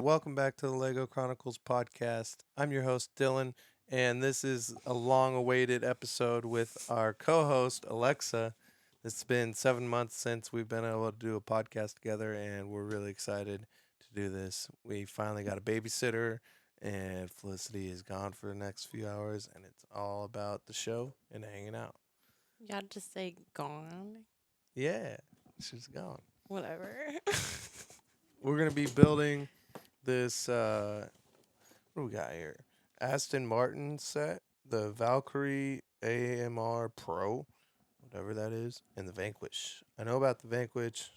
welcome back to the Lego Chronicles podcast. I'm your host, Dylan, and this is a long awaited episode with our co host, Alexa. It's been 7 months since we've been able to do a podcast together, and we're really excited to do this. We finally got a babysitter, and Felicity is gone for the next few hours, and it's all about the show and hanging out. You gotta just say gone. Yeah, she's gone. Whatever. We're going to be building this what do we got here? Aston Martin set, the Valkyrie AMR Pro, whatever that is, and the Vanquish. I know about the Vanquish.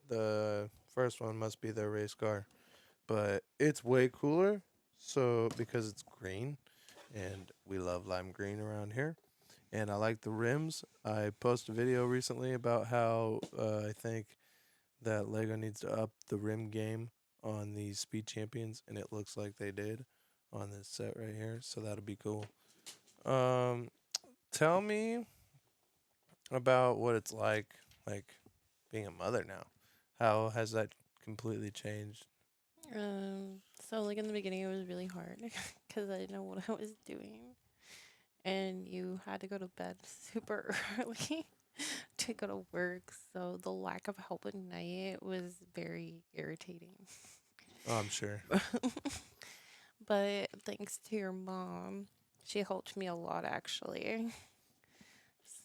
The first one must be their race car, but it's way cooler. So because it's green, and we love lime green around here, and I like the rims. I posted a video recently about how I think that Lego needs to up the rim game on these Speed Champions, and it looks like they did on this set right here. So that'll be cool. Um, Tell me about what it's like being a mother now. How has that completely changed? so like in the beginning, it was really hard because I didn't know what I was doing, and you had to go to bed super early to go to work. So the lack of help at night was very irritating. Oh, I'm sure. But thanks to your mom, she helped me a lot actually.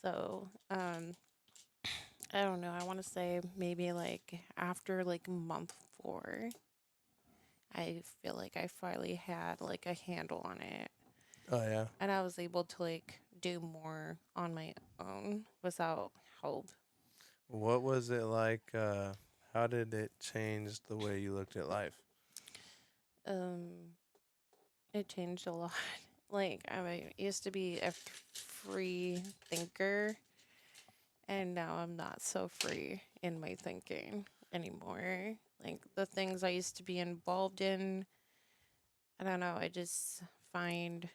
So I don't know. I want to say maybe like after like month 4, I feel like I finally had like a handle on it, Oh yeah. and I was able to like do more on my own without help. What was it like? How did it change the way you looked at life? Um, it changed a lot. Like I used to be a free thinker, and now I'm not so free in my thinking anymore. Like the things I used to be involved in, I don't know. I just find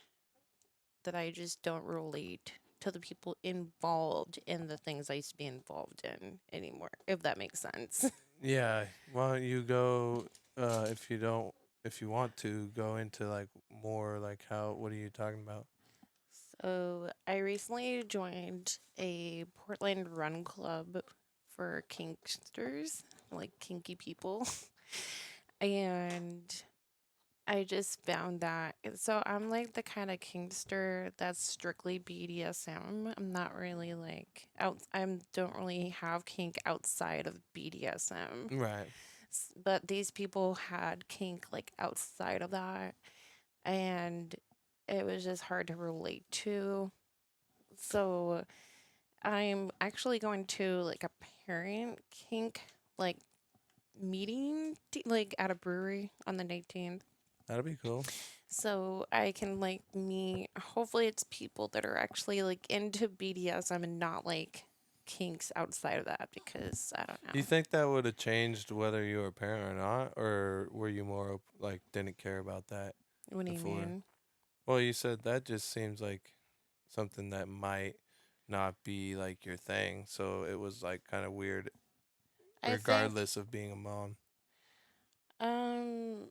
that I just don't relate to the people involved in the things I used to be involved in anymore, if that makes sense. Yeah. Why don't you go? If you don't, if you want to go into like more like how? What are you talking about? So I recently joined a Portland run club for kinksters, like kinky people. And I just found that so I'm like the kind of kinkster that's strictly BDSM. I'm not really like out. I don't really have kink outside of BDSM. Right. But these people had kink like outside of that, and it was just hard to relate to. So I'm actually going to like a parent kink like meeting like at a brewery on the 19th. That'll be cool. So I can like meet, hopefully it's people that are actually like into BDSM and not like kinks outside of that, because I don't Do you know. think that would have changed whether you were a parent or not, or were you more like didn't care about that What do you before? mean? Well, you said that just seems like something that might not be like your thing, so it was like kind of weird, I think, regardless of being a mom. um,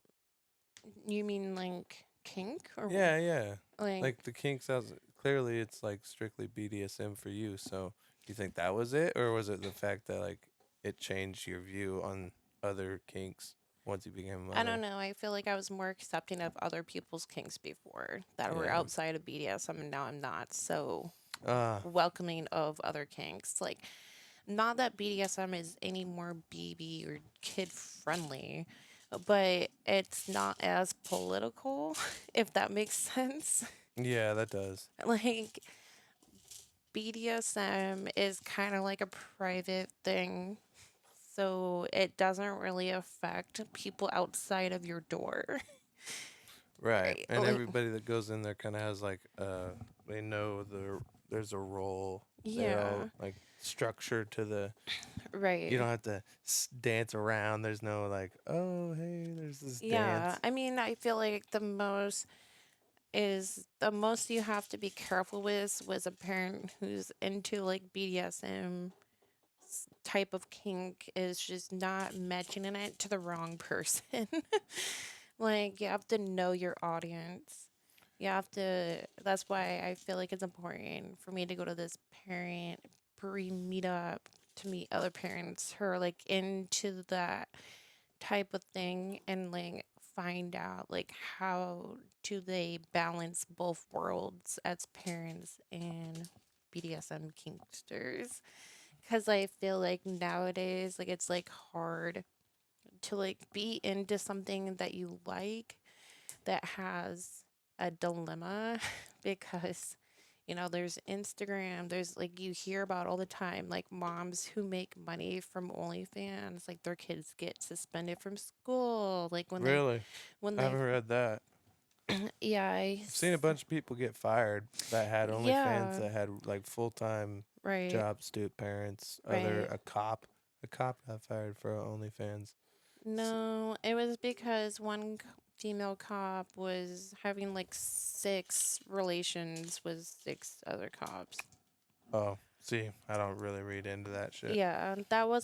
you mean like kink or Yeah, yeah. like, Like the kink sounds clearly it's like strictly BDSM for you. So do you think that was it, or was it the fact that like it changed your view on other kinks once you became a I don't mother? know. I feel like I was more accepting of other people's kinks before that were Yeah. outside of BDSM, and now I'm not so Ah, welcoming of other kinks. Like, not that BDSM is any more BB or kid friendly, but it's not as political, if that makes sense. yeah, that does. Like, BDSM is kind of like a private thing, so it doesn't really affect people outside of your door. Right. Right. And Like, everybody that goes in there kind of has like they know there's a role. They're all yeah, like structured to the you right. don't have to dance around. There's no like, "Oh, hey, there's this Yeah. dance." I mean, I feel like the most you have to be careful with was a parent who's into like BDSM type of kink is just not mentioning it to the wrong person. Like, you have to know your audience. You have to, that's why I feel like it's important for me to go to this parent pre meetup to meet other parents who are like into that type of thing and like find out like how do they balance both worlds as parents and BDSM kinksters. Because I feel like nowadays, like it's like hard to like be into something that you like that has a dilemma because there's Instagram, there's like you hear about all the time like moms who make money from OnlyFans, like their kids get suspended from school, like Really? when I they haven't read that. yeah, I've seen a bunch of people get fired that had OnlyFans yeah, that had like full time right, jobs, student parents, right. a cop got fired for OnlyFans. S- No, it was because one female cop was having like six relations with six other cops. Oh, see, I don't really read into that shit. Yeah,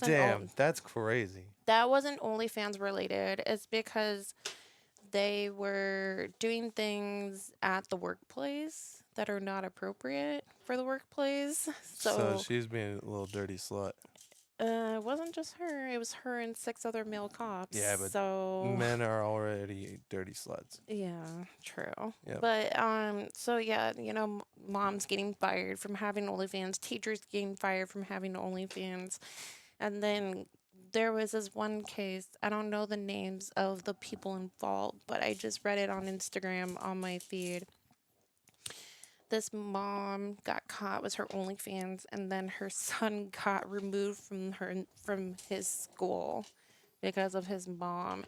Damn, that's crazy. that wasn't OnlyFans related. It's because they were doing things at the workplace that are not appropriate for the workplace. So So, she's being a little dirty slut. it wasn't just her, it was her and six other male cops. Yeah, but So, men are already dirty sluts. yeah, true. Yep. But so yeah, moms getting fired from having OnlyFans, teachers getting fired from having OnlyFans, and then there was this one case. I don't know the names of the people involved, but I just read it on Instagram on my feed. This mom got caught with her OnlyFans, and then her son got removed from his school because of his mom.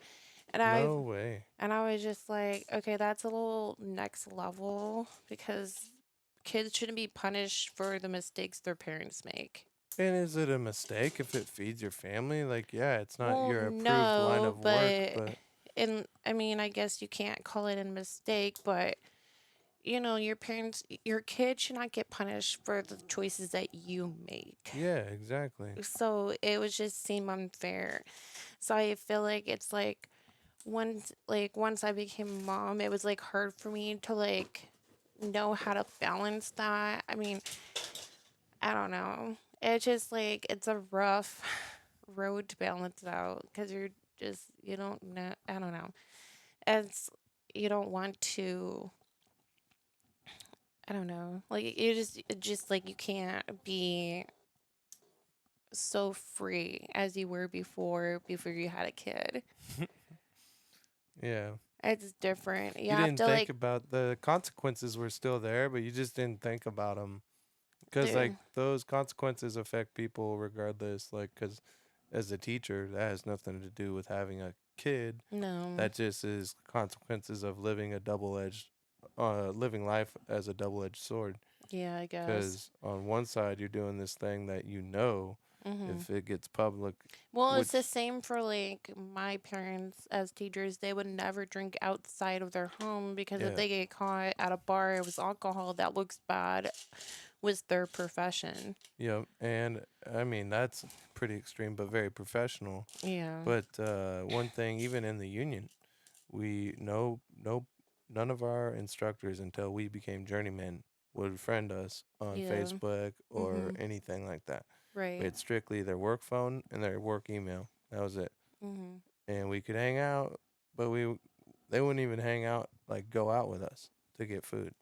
And I No way. and I was just like, okay, that's a little next level because kids shouldn't be punished for the mistakes their parents make. And is it a mistake if it feeds your family? Like, yeah, it's not Well, your approved line no, of work, but but I mean, I guess you can't call it a mistake, but your kid should not get punished for the choices that you make. yeah, exactly. So it was just seem unfair. So I feel like it's like once I became a mom, it was like hard for me to like know how to balance that. I mean, I don't know. It's just like it's a rough road to balance out because you don't know. I don't know. It's you don't want to. I don't know. Like just like you can't be so free as you were before you had a kid. Yeah. It's different. You You have didn't to think like about the consequences were still there, but you just didn't think about them because like do those consequences affect people regardless. Like, because as a teacher, that has nothing to do with having a kid. no. That just is consequences of living life as a double-edged sword. Yeah, I guess. Because on one side, you're doing this thing that you know, Mhm. if it gets public, Well, it's the which same for like my parents as teachers. They would never drink outside of their home because if yeah, they get caught at a bar with alcohol, that looks bad with their profession. yeah, and I mean that's pretty extreme, but very professional. Yeah. But one thing, even in the union, we no none of our instructors until we became journeymen would friend us on Yeah. Facebook or Mhm. anything like that. We Right. had strictly their work phone and their work email. That was it. Mhm. And we could hang out, but they wouldn't even hang out like go out with us to get food.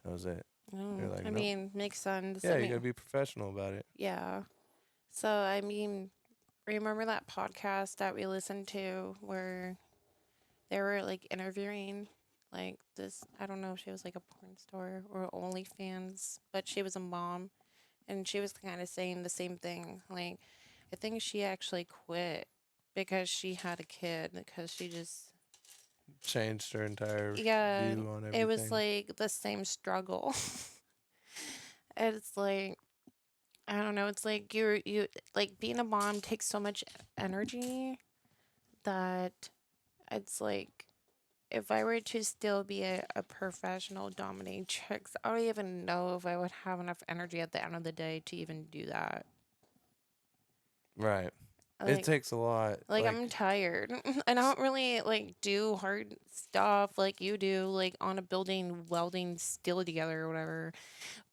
That was it. They're Oh, like, I nope. mean, makes sense. I Yeah, you gotta mean, be professional about it. yeah. So, I mean, remember that podcast that we listened to where they were like interviewing like this, I don't know if she was like a porn star or OnlyFans, but she was a mom and she was kind of saying the same thing. Like, I think she actually quit because she had a kid because she just, Changed her entire yeah, view on it was everything. like the same struggle. It's like, I don't know, it's like like being a mom takes so much energy that it's like, if I were to still be a professional dominatrix, I don't even know if I would have enough energy at the end of the day to even do that. Right. It Like takes a lot. like I'm Like, tired. I don't really like do hard stuff like you do, like on a building welding steel together or whatever.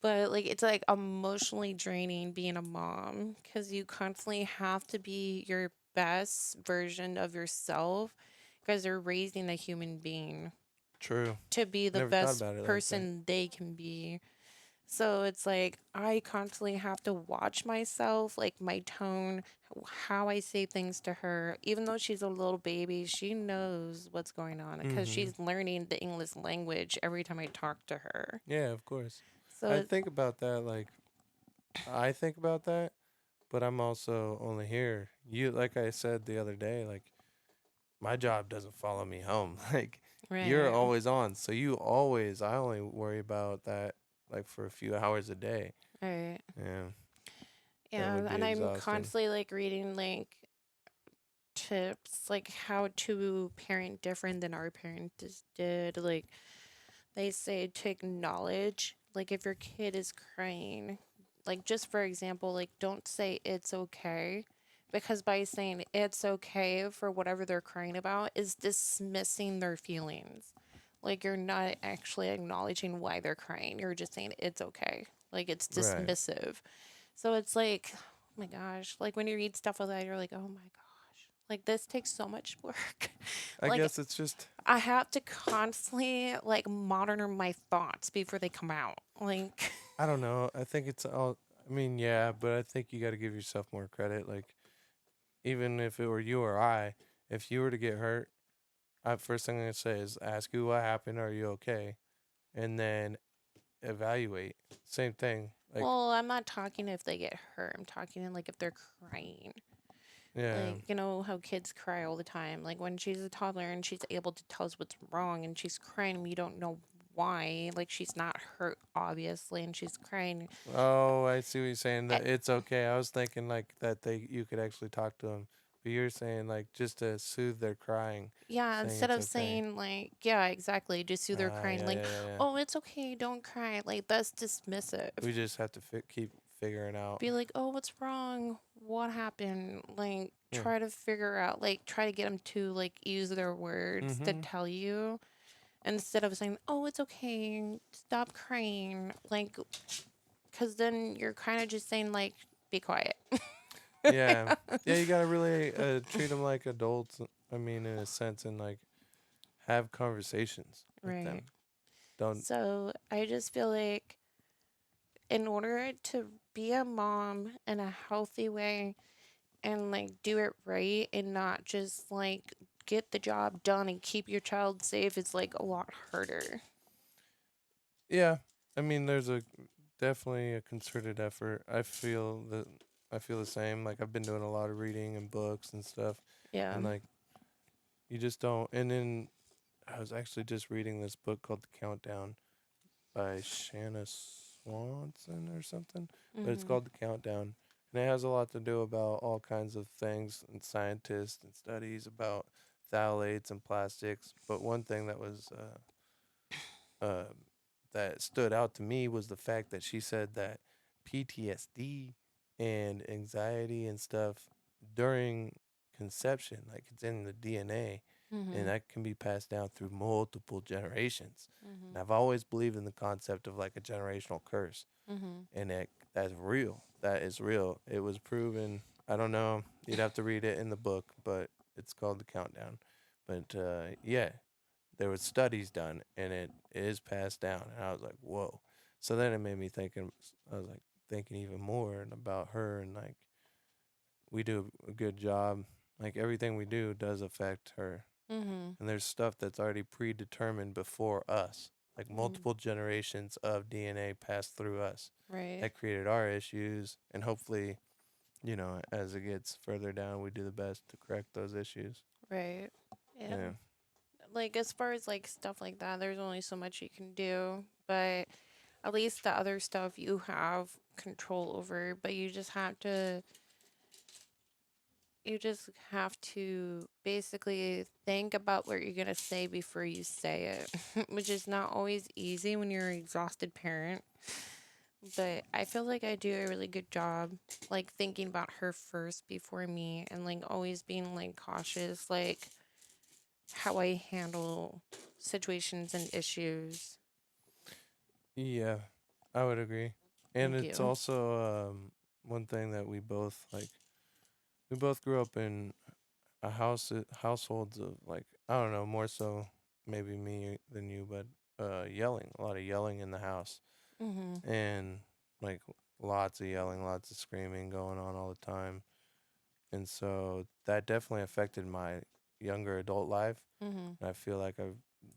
But like it's like emotionally draining being a mom because you constantly have to be your best version of yourself because they're raising a human being true. to be the Never thought best about it like that. person they can be. So it's like I constantly have to watch myself, like my tone, how I say things to her. Even though she's a little baby, she knows what's going on because Mm-hmm. she's learning the English language every time I talk to her. Yeah, of course. So I think about that. Like, I think about that, but I'm also only here. You, like I said the other day, like my job doesn't follow me home. Like, you're right, always on, so you always. I only worry about that like for a few hours a day. right. Yeah, that Yeah, would be and I'm exhausting. constantly like reading like tips, like how to parent different than our parents did. Like they say to acknowledge, like if your kid is crying, like just for example, like don't say it's okay. Because by saying it's okay for whatever they're crying about is dismissing their feelings. Like you're not actually acknowledging why they're crying. You're just saying it's okay. Like it's Right. dismissive. So it's like, oh my gosh, like when you read stuff like that, you're like, oh my gosh, like this takes so much work. I Like guess it's just. I have to constantly like monitor my thoughts before they come out. Like, I don't know. I think it's all. I mean, yeah, but I think you got to give yourself more credit. Like, even if it were you or I, if you were to get hurt, first thing I'm gonna say is ask you what happened. Are you okay? And then evaluate. Same thing. Like, well, I'm not talking if they get hurt. I'm talking in like if they're crying. yeah. Like, you know how kids cry all the time. Like when she's a toddler and she's able to tell us what's wrong and she's crying and we don't know why. Like she's not hurt obviously and she's crying. Oh, I see what you're saying. Eh, That it's okay. I was thinking like that you could actually talk to them, but you're saying like just to soothe their crying, Yeah, saying instead it's of okay. saying like, yeah, exactly, just soothe their crying, Yeah, like, yeah, yeah, yeah. oh, it's okay, don't cry. Like that's dismissive. We just have to keep figuring out. Be like, oh, what's wrong? What happened? Like Yeah. try to figure out, like try to get them to like use their words to Mm-hmm. tell you instead of saying, oh, it's okay, stop crying. Like, because then you're kind of just saying like, be quiet. Yeah. Yeah, you gotta really treat them like adults. I mean, in a sense, and like have conversations with Right. them. Don't. So I just feel like in order to be a mom in a healthy way and like do it right and not just like get the job done and keep your child safe is like a lot harder. Yeah. I mean, there's a definitely a concerted effort. I feel that I feel the same. Like I've been doing a lot of reading and books and stuff, Yeah. and like you just don't. And then I was actually just reading this book called The Countdown by Shanna Swanson or something, but it's Mhm. called The Countdown. And it has a lot to do about all kinds of things and scientists and studies about phthalates and plastics. But one thing that was uh, that stood out to me was the fact that she said that PTSD and anxiety and stuff during conception, like it's in the DNA, and Mhm. that can be passed down through multiple generations. And Mhm. I've always believed in the concept of like a generational curse, Mhm. and that's real. That is real. It was proven. I don't know. You'd have to read it in the book, but it's called The Countdown. But yeah, there was studies done and it is passed down, and I was like, whoa. So then it made me thinking. I was like thinking even more about her, and like we do a good job. Like everything we do does affect her, Mhm. and there's stuff that's already predetermined before us, like Mhm. multiple generations of DNA passed through us Right. that created our issues, and hopefully, as it gets further down, we do the best to correct those issues. Right. Yeah. Yeah. Like as far as like stuff like that, there's only so much you can do, but at least the other stuff you have control over, but you just have to basically think about what you're going to say before you say it, which is not always easy when you're an exhausted parent. But I feel like I do a really good job, like thinking about her first before me, and like always being like cautious, like how I handle situations and issues. Yeah, I would agree. And Thank it's you. also one thing that we both like. We both grew up in a households of like I don't know, more so maybe me than you, but yelling, a lot of yelling in the house, Mhm. and like lots of yelling, lots of screaming going on all the time, and so that definitely affected my younger adult life. Mhm. And I feel like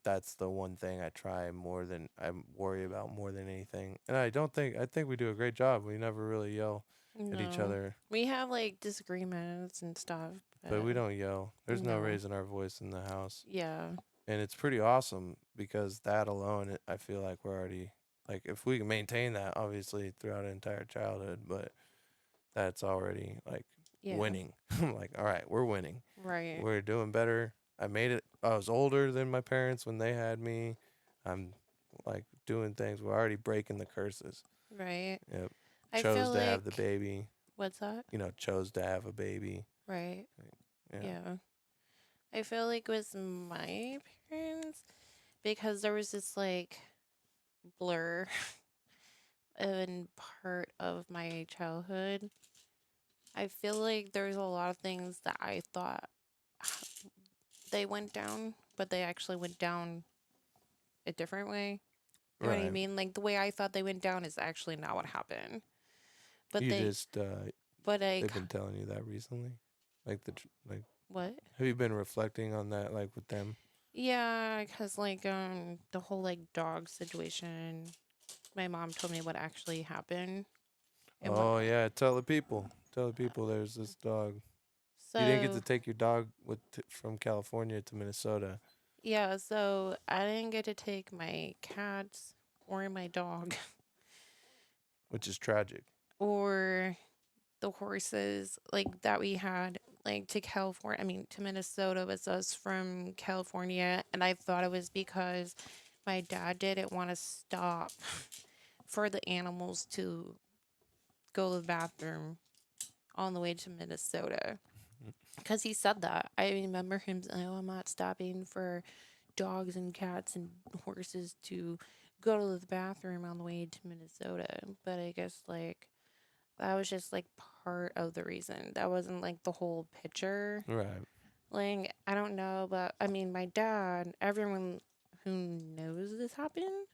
that's the one thing I try more than I worry about more than anything. And I think we do a great job. We never really yell at each No, other, we have like disagreements and stuff, but but we don't yell. There's no no. raising our voice in the house. Yeah. And it's pretty awesome because that alone, I feel like we're already like if we can maintain that, obviously throughout an entire childhood, but that's already like Yeah. winning. I'm like, all right, we're winning. Right. We're doing better. I made it. I was older than my parents when they had me. I'm like doing things. We're already breaking the curses. Right. Yep. I Chose feel to have the like baby. what's that? Chose to have a baby. Right. Yeah. Yeah. I feel like with my parents because there was this like blur in part of my childhood. I feel like there's a lot of things that I thought they went down, but they actually went down a different way. You know what I Right. mean? Like the way I thought they went down is actually not what happened. But You they, just but I, they've been telling you that recently, like like what? have you been reflecting on that like with them? Yeah, because like the whole like dog situation, my mom told me what actually happened and what. Oh yeah, tell the people. Tell the people there's this dog. You didn't get to So take your dog from California to Minnesota, yeah, so I didn't get to take my cats or my dog which is tragic. or the horses like that we had like to California. I mean to Minnesota with us from California, and I thought it was because my dad didn't want to stop for the animals to go to the bathroom on the way to Minnesota. Because he said that. I remember him saying, "Oh, I'm not stopping for dogs and cats and horses to go to the bathroom on the way to Minnesota." But I guess, like, that was just, like, part of the reason. That wasn't, like, the whole picture. Right. Like, I don't know, but I mean, my dad, everyone who knows this happened,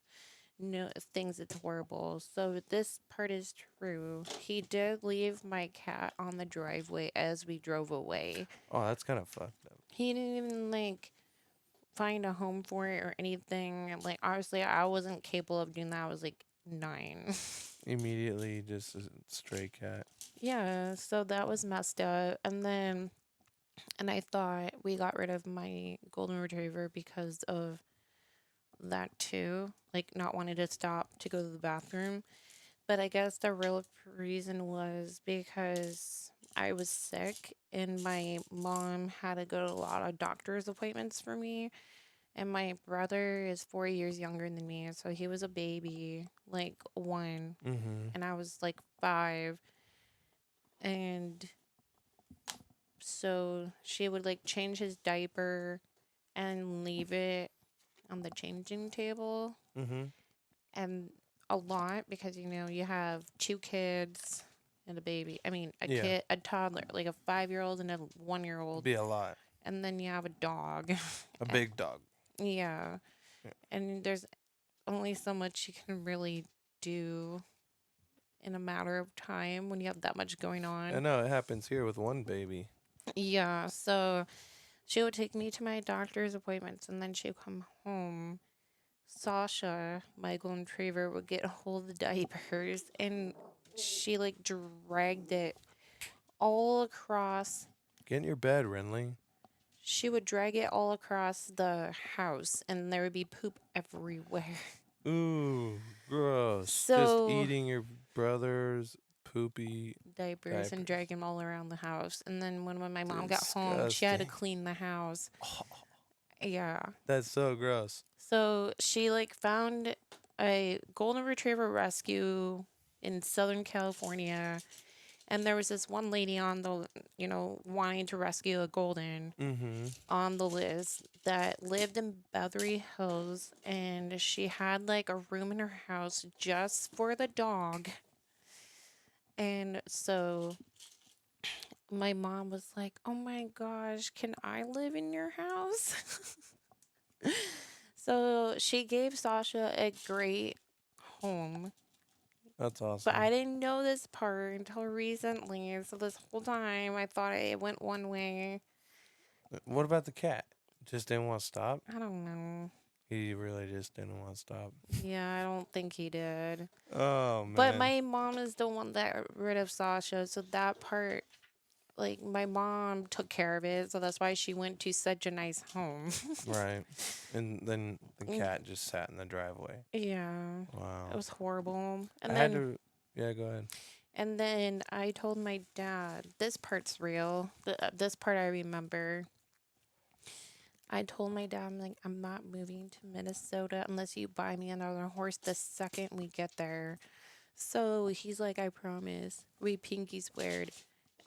no, thinks it's horrible. So this part is true. He did leave my cat on the driveway as we drove away. Oh, that's kind of fucked up. He didn't even like find a home for it or anything. Like obviously I wasn't capable of doing that. I was like 9. Immediately, just a stray cat. Yeah, so that was messed up. And I thought we got rid of my golden retriever because of that too, like not wanting to stop to go to the bathroom. But I guess the real reason was because I was sick and my mom had to go to a lot of doctor's appointments for me. And my brother is 4 years younger than me. So he was a baby, like 1. Mm-hmm. And I was like 5. And so she would like change his diaper and leave it on the changing table. Mm-hmm. And a lot because you have 2 kids and a baby. I mean, a Yeah, kid, a toddler, like a 5-year old and a 1-year-old, be a lot. and then you have a dog. A big dog. Yeah, Yeah. and there's only so much you can really do in a matter of time when you have that much going I on. know it happens here with one baby. Yeah, so she would take me to my doctor's appointments, and then she'd come home. Sasha, my golden retriever, would get a hold of the diapers and she like dragged it all across. Get in your bed, Renly. She would drag it all across the house and there would be poop everywhere. Ooh, gross. Just So, eating your brother's poopy diapers and diapers. dragging them all around the house. And then when my mom got home, she had to Disgusting. clean the house. Oh, Yeah. that's so gross. So she like found a golden retriever rescue in Southern California, and there was this one lady on the, wanting to rescue a golden Mm-hmm. on the list that lived in Beverly Hills, and she had like a room in her house just for the dog. And so my mom was like, "Oh my gosh, can I live in your house?" So she gave Sasha a great home. That's But awesome. I didn't know this part until recently. So this whole time I thought it went one way. What about the cat? Just didn't want to stop? I don't know. He really just didn't want to stop. Yeah, I don't think he did. Oh, But man. my mom is the one that got rid of Sasha. So that part, like, my mom took care of it. So that's why she went to such a nice home. Right. And then the Mm, cat just sat in the driveway. yeah, it Wow. was horrible. I had to. Yeah, go ahead. And then I told my dad, this part's real. This part I remember. I told my dad, I'm like, I'm not moving to Minnesota unless you buy me another horse the second we get there. So he's like, I promise. We pinky sweared.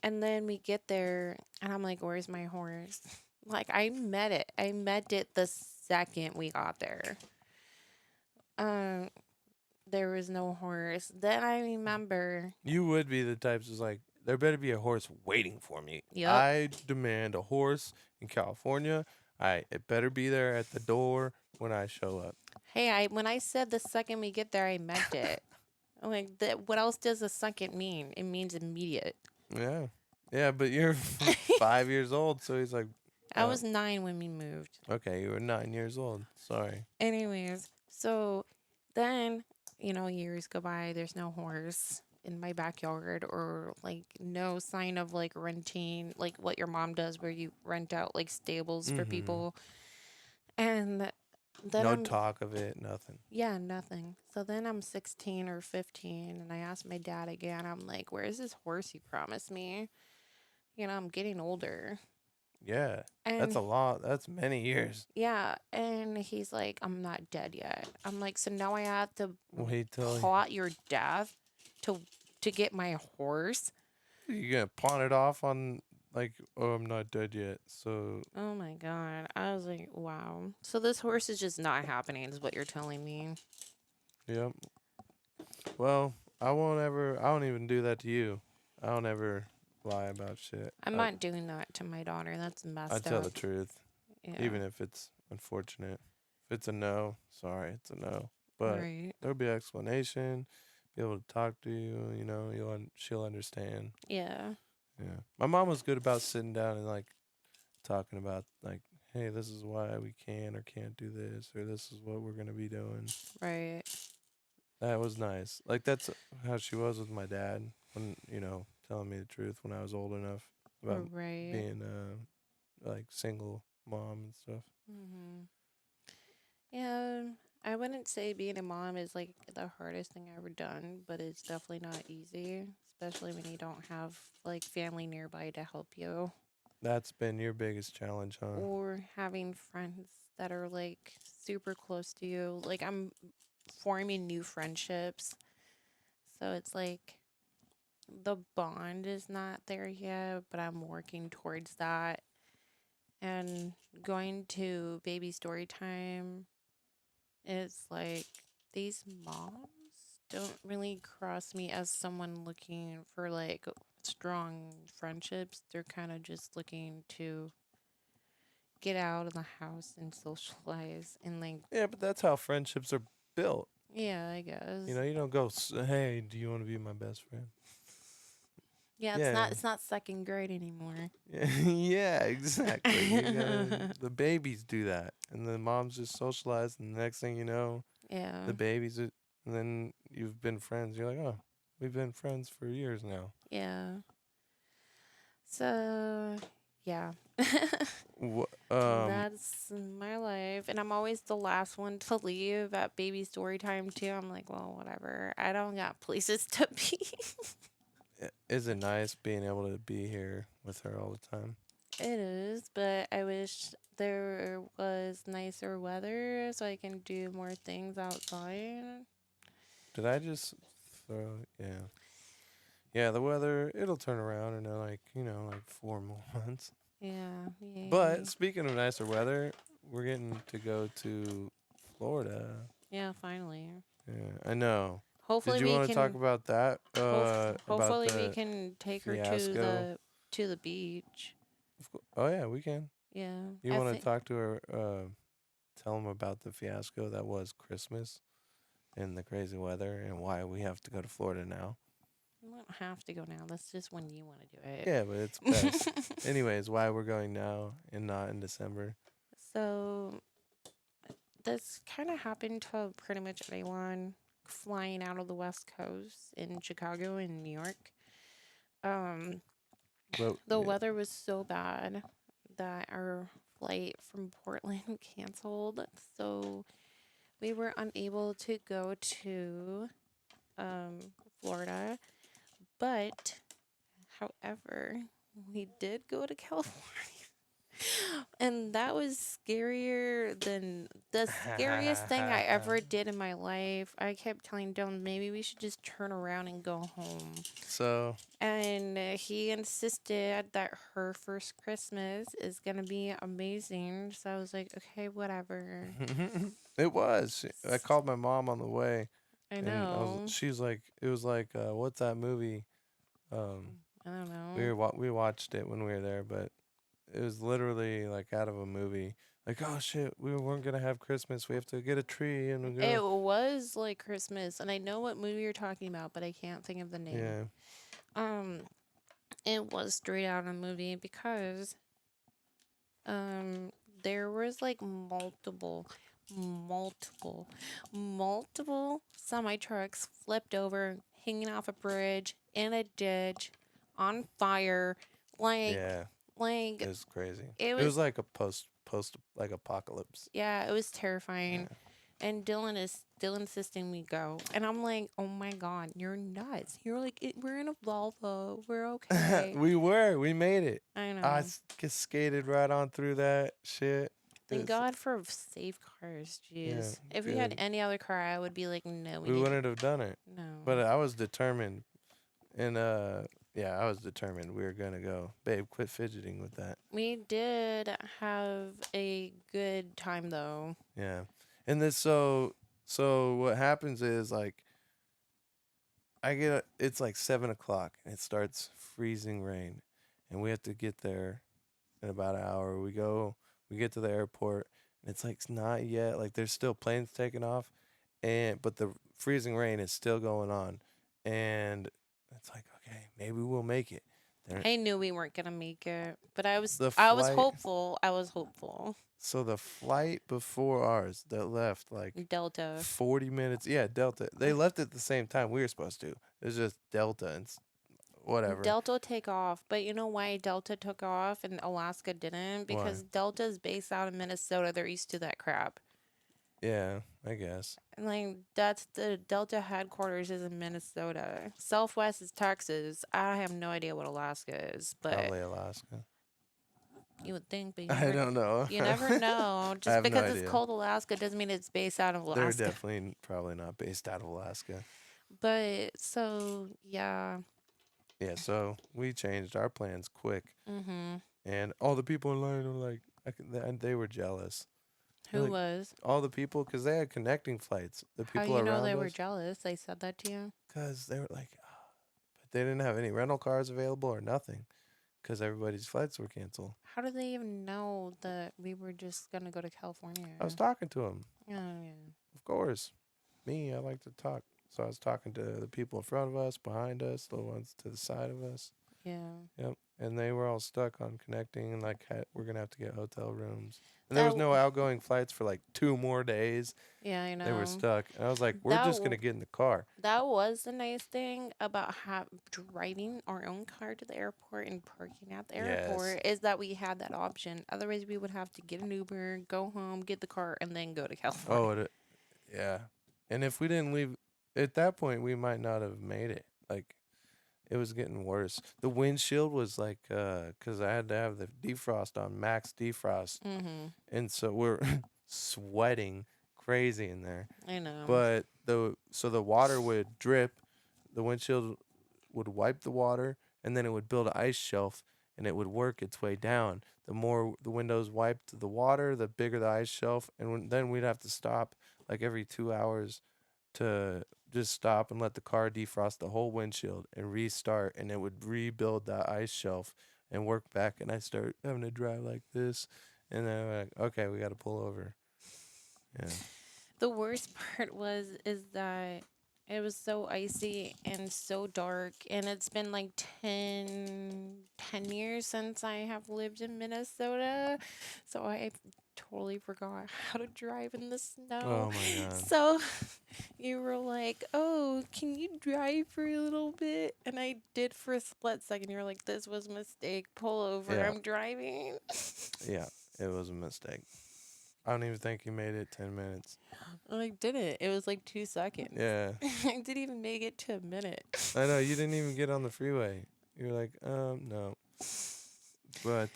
And then we get there, and I'm like, where's my horse? Like, I met it. I met it the second we got there. Um, there was no horse. Then I remember, You would be the types who's like, there better be a horse waiting for me. yep. I demand a horse in California. It better be there at the door when I show up. Hey, I when I said the second we get there, I meant it. I'm like, what else does the second mean? It means immediate. Yeah. Yeah, but you're 5 years old, so he's like, I was 9 when we moved. okay, you were 9 years old. Sorry. Anyways, so then, years go by, there's no horse in my backyard or like no sign of like renting, like what your mom does where you rent out like stables for Mm-hmm. people. And then No talk of it, nothing. yeah, nothing. So then I'm 16 or 15 and I asked my dad again, I'm like, where's this horse you promised me? I'm getting older. Yeah. That's And a lot. That's many years. yeah, and he's like, I'm not dead yet. I'm like, so now I have to Wait till plot your death to get my horse. you're gonna pawn it off on like, oh, I'm not dead yet. So, Oh my god. I was like, wow. So this horse is just not happening, is what you're telling me. yep. Well, I won't ever. I don't even do that to you. I don't ever lie about shit. I'm I not doing that to my daughter. That's I messed tell up. the truth, Yeah. even if it's unfortunate. If it's a no, sorry, it's a no. But Right. there'll be explanation. Be able to talk to you. You know, she'll understand. Yeah. Yeah. My mom was good about sitting down and like talking about like, hey, this is why we can or can't do this, or this is what we're gonna be doing. Right. That was nice. Like that's how she was with my dad when telling me the truth when I was old enough about Right. being like single mom and stuff. Mhm. Yeah. I wouldn't say being a mom is like the hardest thing I've ever done, but it's definitely not easy, especially when you don't have like family nearby to help you That's been your biggest challenge, huh? or having friends that are like super close to you. Like I'm forming new friendships. So it's like the bond is not there yet, but I'm working towards that. And going to baby story time is like these moms don't really cross me as someone looking for like strong friendships. They're kind of just looking to get out of the house and socialize and like, Yeah, but that's how friendships are built. yeah, I guess. You don't go, hey, do you want to be my best friend? Yeah, it's Yeah, not second grade anymore. yeah, exactly. The babies do that, and the moms just socialize, and the next thing you know, Yeah. the and then you've been friends. You're like, oh, we've been friends for years now. Yeah. So, yeah. That's my life. And I'm always the last one to leave at baby story time, too. I'm like, well, whatever. I don't got places to be. is it nice being able to be here with her all the time? It is, but I wish there was nicer weather so I can do more things outside. Did I just So yeah, the weather it'll turn around in like like 4 more months. Yeah, But yay. speaking of nicer weather, we're getting to go to Florida. Yeah, finally. Yeah, I know. Did Hopefully you we want to talk can about that? About hopefully we the can take her fiasco? to the beach. Oh yeah, we can. Yeah, You I want to think talk to her? Tell them about the fiasco that was Christmas and the crazy weather and why we have to go to Florida now. we don't have to go now. That's just when you want to do Yeah, but it's best. it. Anyways, why we're going now and not in December? So this kind of happened to pretty much anyone flying out of the West Coast in Chicago and New York. Um, But the yeah, weather was so bad that our flight from Portland canceled. So we were unable to go to um, Florida. But, however, we did go to California. And that was scarier than the scariest thing I ever did in my life. I kept telling Dylan, maybe we should just turn around and go home. so And he insisted that her first Christmas is going to be amazing. So I was like, okay, whatever. it was. I called my mom on the way, I and know. she's like, it was like, what's that movie? Um, I don't know. we watched it when we were there, but it was literally like out of a movie. Like, oh shit, we weren't gonna have Christmas. We have to get a tree and we It go. was like Christmas, and I know what movie you're talking about, but I can't think of the name. Yeah, Um, it was straight out of a movie because um there was like multiple, multiple semi trucks flipped over, hanging off a bridge, in a ditch, on fire, like yeah, it like was crazy. it It was was like a post like apocalypse. yeah, it was terrifying. Yeah. And Dylan is still insisting we go. And I'm like, oh my God, you're nuts. You're like, We're in a Volvo. We're okay. We made it. I I know. skated right on through that shit. Thank It's God for safe cars. yeah, Jeez. If we had good. any other car, I would be like, no, we We need wouldn't have done it, but no. I was determined, and yeah, I was determined we were gonna go. Babe, quit fidgeting with that. We did have a good time though. Yeah, and this so what happens is like it's like 7 o'clock and it starts freezing rain, and we have to get there in about an hour. We get to the airport, and it's like it's not yet. Like there's still planes taking off, but the freezing rain is still going on, and it's like okay, maybe we'll make it. There, I knew we weren't gonna make it, but the I was flight. hopeful. I was hopeful. So the flight before ours that left like Delta. 40 minutes. Yeah, Delta. They left at the same time we were supposed to. It was just Delta and whatever. Delta take off, but you know why Delta took off and Alaska didn't? Why? Because Delta's based out of Minnesota. They're used to that crap. Yeah, I guess. And like that's the Delta headquarters is in Minnesota. Southwest is Texas. I have no idea what Alaska is, but Probably Alaska. you would think, but I don't know. you never know. I Just have no because it's idea. called Alaska doesn't mean it's based out of They're Alaska. definitely probably not based out of Alaska. But so yeah. Yeah, so we changed our plans quick, Mhm. and all the people in line were like, and they were jealous. They're Who like was? all the people, because they had connecting flights. The How people you know they around were us, jealous? They said that to you? because they were like, "Ah," but they didn't have any rental cars available or nothing, because everybody's flights were canceled. How did they even know that we were just gonna go to California? I was talking to them, Oh yeah. of course. Me, I like to talk. So I was talking to the people in front of us, behind us, the ones to the side of us. Yeah. Yep. And they were all stuck on connecting and like we're gonna have to get hotel rooms. And there That was no outgoing flights for like 2 more days. yeah, I They were know. stuck. And I was like, we're That just gonna get in the car. that was the nice thing about driving our own car to the airport and parking at the Yes. airport is that we had that option. Otherwise, we would have to get an Uber, go home, get the car, and then go to California. Oh, yeah. And if we didn't leave at that point, we might not have made it. Like it was getting worse. The windshield was like, cause I had to have the defrost on max defrost, Mhm. and so we're sweating crazy in there. I know. But the water would drip the windshield would wipe the water, and then it would build an ice shelf, and it would work its way down. The more the windows wiped the water, the bigger the ice shelf, and then we'd have to stop like every 2 hours to just stop and let the car defrost the whole windshield and restart, and it would rebuild that ice shelf and work back. And I start having to drive like this, and then I'm like, okay, we got to pull over. Yeah. The worst part is that it was so icy and so dark, and it's been like 10 years since I have lived in Minnesota, so I totally forgot how to drive in the snow. Oh my god. So you were like, "Oh, can you drive for a little bit?" And I did for a split second. You're like, "This was a mistake. Pull over. Yeah. I'm driving." Yeah. It was a mistake. I don't even think you made it 10 minutes. I didn't. It was like 2 seconds. Yeah. I didn't even make it to a minute. I know you didn't even get on the freeway. You're like, no. But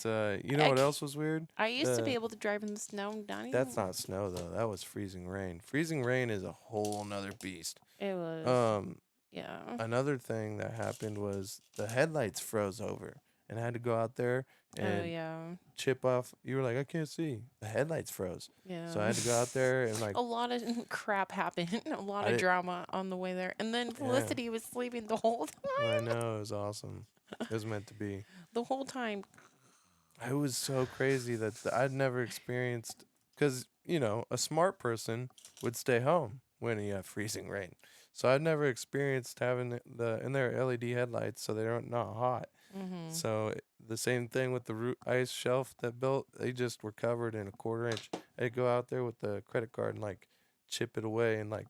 you know I, what c- else was weird? I used to be The able to drive in the snow. Not That's even. not snow though. That was freezing rain. Freezing rain is a whole nother beast. It was. Um, Yeah. Another thing that happened was the headlights froze over, and I had to go out there Oh and yeah. chip off. You were like, I can't see. The headlights froze, so I Yeah. had to go out there and like A lot of crap happened. A lot I of did. drama on the way there. And then Yeah, Felicity was sleeping the whole I time. know it was awesome. It was meant to be. The whole time. It was so crazy that I'd never experienced, because a smart person would stay home when you have freezing rain. So I'd never experienced having and they're LED headlights, so they're not hot. Mm-hmm. So the same thing with the ice shelf that built, they just were covered in a quarter inch. I'd go out there with the credit card and like chip it away in like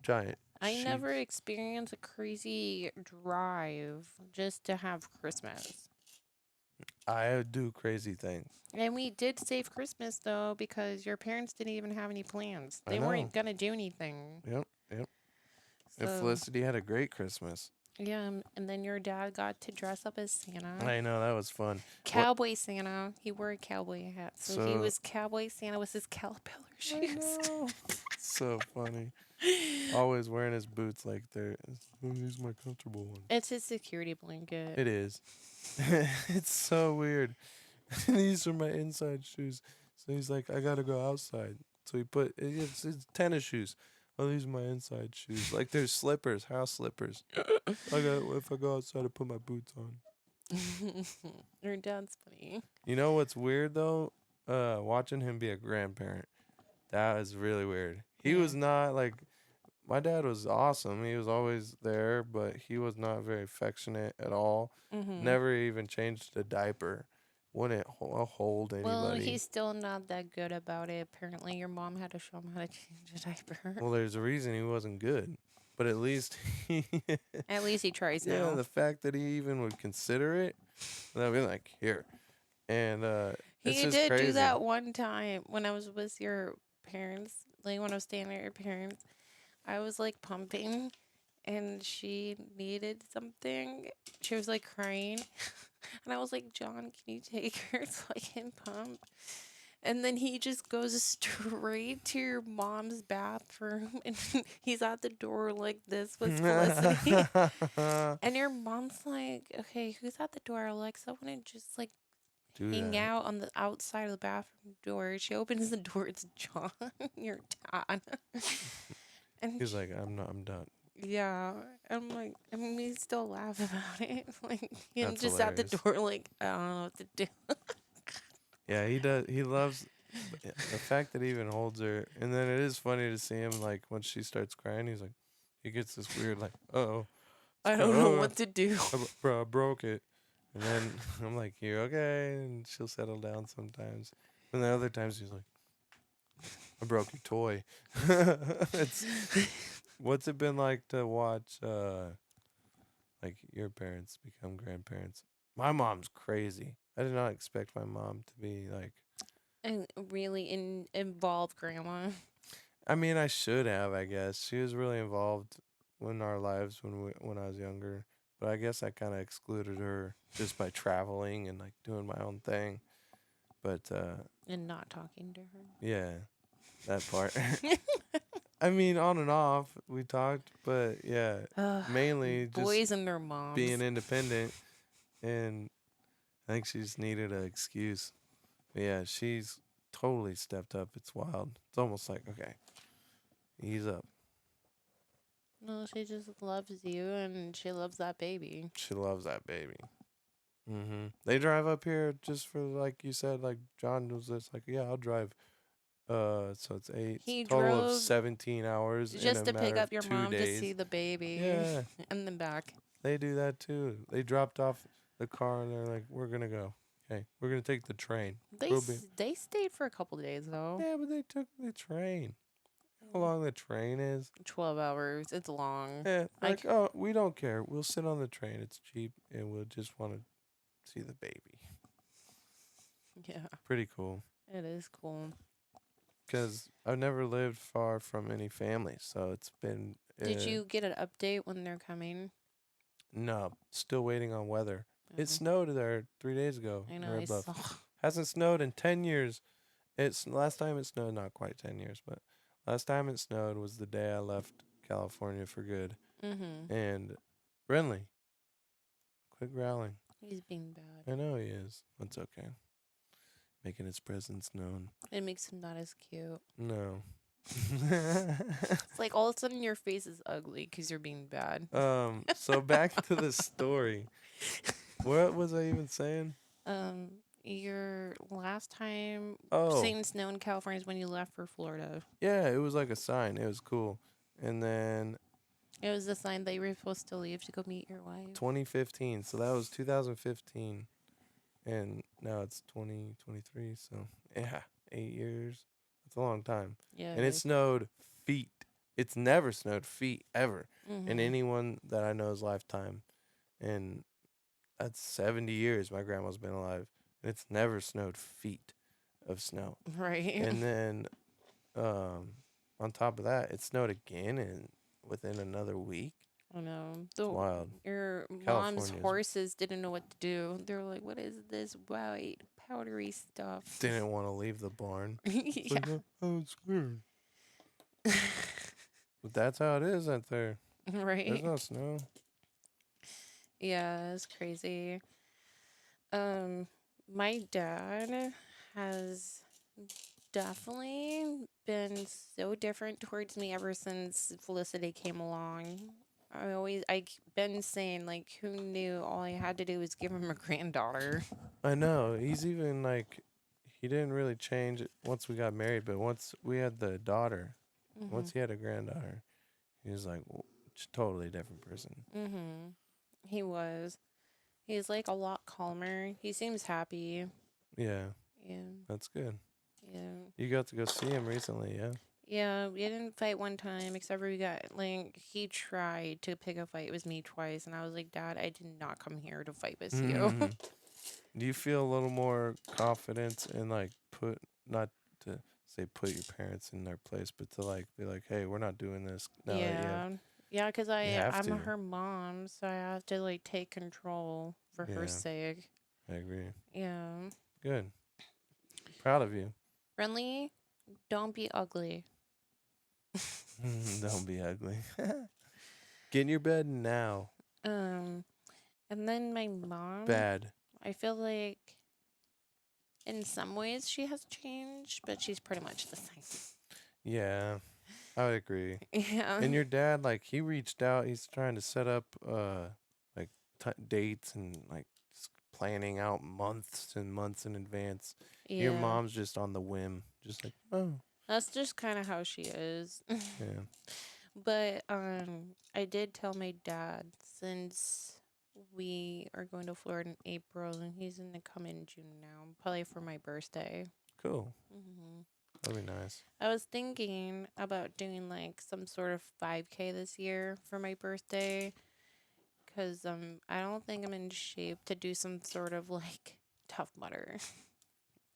giant I never sheets. experienced a crazy drive just to have Christmas. I would do crazy things. And we did save Christmas though because your parents didn't even have any plans. I They know. weren't gonna do anything. Yep, yep. And So Felicity had a great Christmas. yeah, and then your dad got to dress up as Santa. I know that was fun. What? Cowboy Santa. He wore a cowboy hat. So he So was Cowboy Santa with his caterpillar I shoes. know. So funny. Always wearing his boots like they're. These are my comfortable ones. It's his security blanket. It is. It's so weird. These are my inside shoes. So he's like, I gotta go outside. So he put it's his tennis shoes. Oh, these are my inside shoes. Like they're slippers, house slippers. If I go outside, I put my boots on. Your dad's funny. You know what's weird though? Watching him be a grandparent. That is really weird. He Yeah. was not like my dad was awesome. He was always there, but he was not very affectionate at all. Mm-hmm. Never even changed a diaper. Wouldn't hold Well, anybody. he's still not that good about it. Apparently, your mom had to show him how to change a diaper. Well, there's a reason he wasn't good. But at least he, At least he tries yeah, now. the fact that he even would consider it, and I'd be like, here. And it's He just did do crazy. that one time when I was with your parents, like when I was staying at your parents. I was like pumping and she needed something. She was like crying. And I was like, John, can you take her so I can pump? And then he just goes straight to your mom's bathroom and he's at the door like this with Felicity. And your mom's like, okay, who's at the door? Alexa, I want to just like Do hang that. out on the outside of the bathroom door. She opens the door. It's John, your dad. And He's like, I'm not. I'm done. yeah, I'm like, I mean, we still laugh about it. Like him That's just at the hilarious. door, like I don't know what to do. Yeah, he does. He loves the fact that he even holds her. And then it is funny to see him like when she starts crying. He's like, he gets this weird like, oh, I don't know oh, what to do. bro, I broke it. And then I'm like, you okay? And she'll settle down sometimes. And then other times he's like, I broke your toy. It's what's it been like to watch like your parents become grandparents? My mom's crazy. I did not expect my mom to be like. And really involved grandma. I mean, I should have. I guess she was really involved in our lives when I was younger. But I guess I kind of excluded her just by traveling and like doing my own thing. But And not talking to her. yeah, that part. I mean, on and off, we talked, but yeah, Ugh, mainly just boys and their being moms. independent, and I think she just needed an excuse. But yeah, she's totally stepped up. It's wild. It's almost like, okay, ease up. No, she just loves you and she loves that baby. She loves that baby. They drive up here just for, like you said, like John was just like, yeah, I'll drive. So it's eight He total of drove 17 hours in just a to pick matter of up your two mom to see days. the baby Yeah, and then back. they do that too. They dropped off the car and they're like, we're gonna go. Okay, we're gonna take the train. We'll be. They stayed for a couple days though. Yeah, but they took the train. How long the train is? 12 hours. It's long. Yeah, I like, oh, we don't care. We'll sit on the train. It's cheap, and we'll just want to see the baby. yeah, Pretty cool. it is cool. Because I've never lived far from any family, so it's been Did you get an update when they're coming? no, still waiting on weather. It Oh, snowed there 3 days ago I in know. I Red Bluff. saw. Hasn't snowed in 10 years. It's last time it snowed, not quite 10 years, but last time it snowed was the day I left California for good. Mhm. And Renly, quit growling. He's being bad. I know he is. That's okay. Making his presence known. It makes him not as cute. No. It's like all of a sudden your face is ugly because you're being bad. So back to the story. What was I even saying? Um, your last time Oh, seeing snow in California is when you left for Florida. yeah, it was like a sign. It was cool. And then It was the sign that you were supposed to leave to go meet your wife. 2015. So that was 2015. And now it's 2023. So, yeah, 8 years. That's a long time. Yeah, And it it is. snowed feet. It's never snowed feet ever in Mhm. anyone that I know's lifetime. And that's 70 years my grandma's been alive. And it's never snowed feet of snow. Right. And then on top of that, it snowed again in within another week. I know. It's wild. Your mom's California's horses didn't know what to do. They were like, "What is this white powdery stuff?" didn't want to leave the barn. It's yeah. like, I'm scared. But that's how it is out there. There's right. no snow. Yeah, it's crazy. Um, my dad has definitely been so different towards me ever since Felicity came along. Been saying like, who knew all I had to do was give him a granddaughter. I know. He's even like, he didn't really change it once we got married, but once we had the daughter, Mhm. once he had a granddaughter, he was like, totally different person. Mhm. He was. He's like a lot calmer. He seems happy. Yeah, Yeah. that's good. Yeah. You got to go see him recently, yeah? Yeah, we didn't fight one time, except for we got like he tried to pick a fight with me twice, and I was like, Dad, I did not come here to fight with you. Do you feel a little more confidence in like not to say put your parents in their place, but to like be like, hey, we're not doing this now that yeah, yeah, because you have I'm to. her mom, so I have to like take control for her Yeah, sake. I agree. Yeah, Good. Proud of you. friendly, don't be ugly. Don't be ugly. Get in your bed now. Um, and then my mom, Bad. I feel like in some ways she has changed, but she's pretty much the same. Yeah, I would agree. Yeah. And your dad, like, he reached out. He's trying to set up, like dates and like planning out months and months in advance. Your Yeah. mom's just on the whim, just like, oh, That's just kind of how she is. yeah, But I did tell my dad since we are going to Florida in April and he's going to come in June now, probably for my birthday. cool. hmm That'd be nice. I was thinking about doing like some sort of 5K this year for my birthday because I don't think I'm in shape to do some sort of like tough mudder.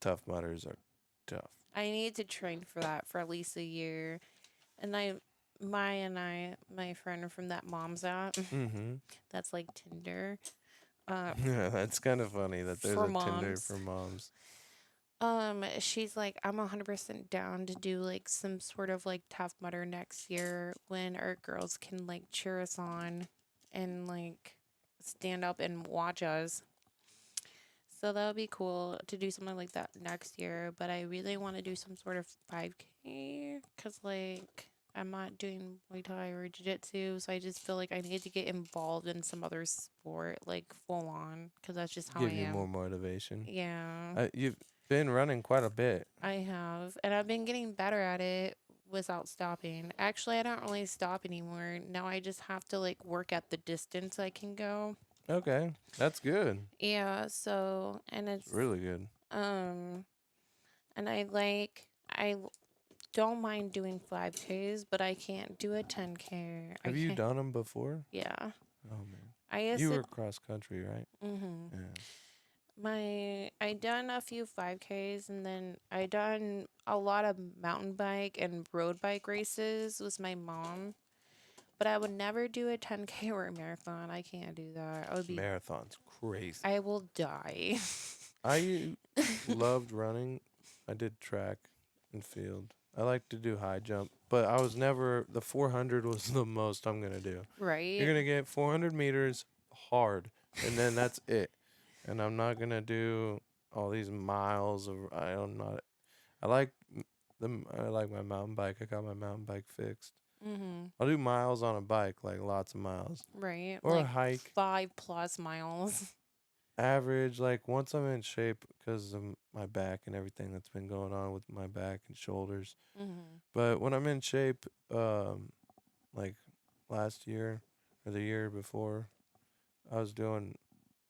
Tough mutters are tough. I need to train for that for at least a year. And my friend from that mom's app, Mm-hmm. that's like Tinder, uh, Yeah, that's kind of funny that there's for a Tinder moms. for moms. She's like, I'm 100% down to do like some sort of like Tough Mudder next year when our girls can like cheer us on and like stand up and watch us. So that would be cool to do something like that next year. But I really want to do some sort of 5K because like I'm not doing Muay Thai or Jiu Jitsu. So I just feel like I need to get involved in some other sport, like full on, because that's just how I Give you more am. motivation. Yeah. You've been running quite a bit. I have, and I've been getting better at it without stopping. Actually, I don't really stop anymore. Now I just have to like work at the distance I can go. Okay, that's good. Yeah, so and It's really good. um and I don't mind doing 5Ks, but I can't do a 10K. I Have you can't. done them before? Yeah. Oh man, I used you to were cross country, right? mhm. Yeah. I done a few 5Ks and then I done a lot of mountain bike and road bike races with my mom. But I would never do a 10K or a marathon. I can't do that. Marathon's crazy. I will die. I loved running. I did track and field. I like to do high jump, but I was never the 400 was the most I'm gonna do. You're Right? gonna get 400 meters hard, and then that's it. And I'm not gonna do all these miles of. I'm not. I like I like my mountain bike. I got my mountain bike fixed. Mhm. I'll do miles on a bike, like lots of miles, Right. or a Like hike. 5+ miles. Average, like once I'm in shape because of my back and everything that's been going on with my back and shoulders. Mhm. But when I'm in shape, like last year or the year before, I was doing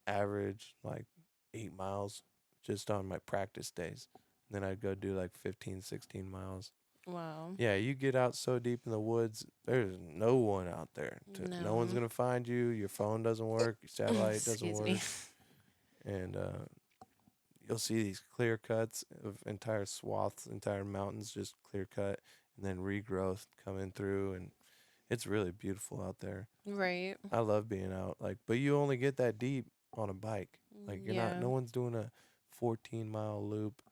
average like 8 miles just on my practice days. And then I'd go do like 15, 16 miles. Wow. Yeah, you get out so deep in the woods, there's no one out there. No one's No. going to find you. Your phone doesn't work. Your satellite doesn't Excuse me. work. And you'll see these clear cuts of entire swaths, entire mountains just clear cut, and then regrowth coming through. And it's really beautiful out there. Right. I love being out, like, but you only get that deep on a bike. Like, you're not, Yeah. no one's doing a 14-mile loop.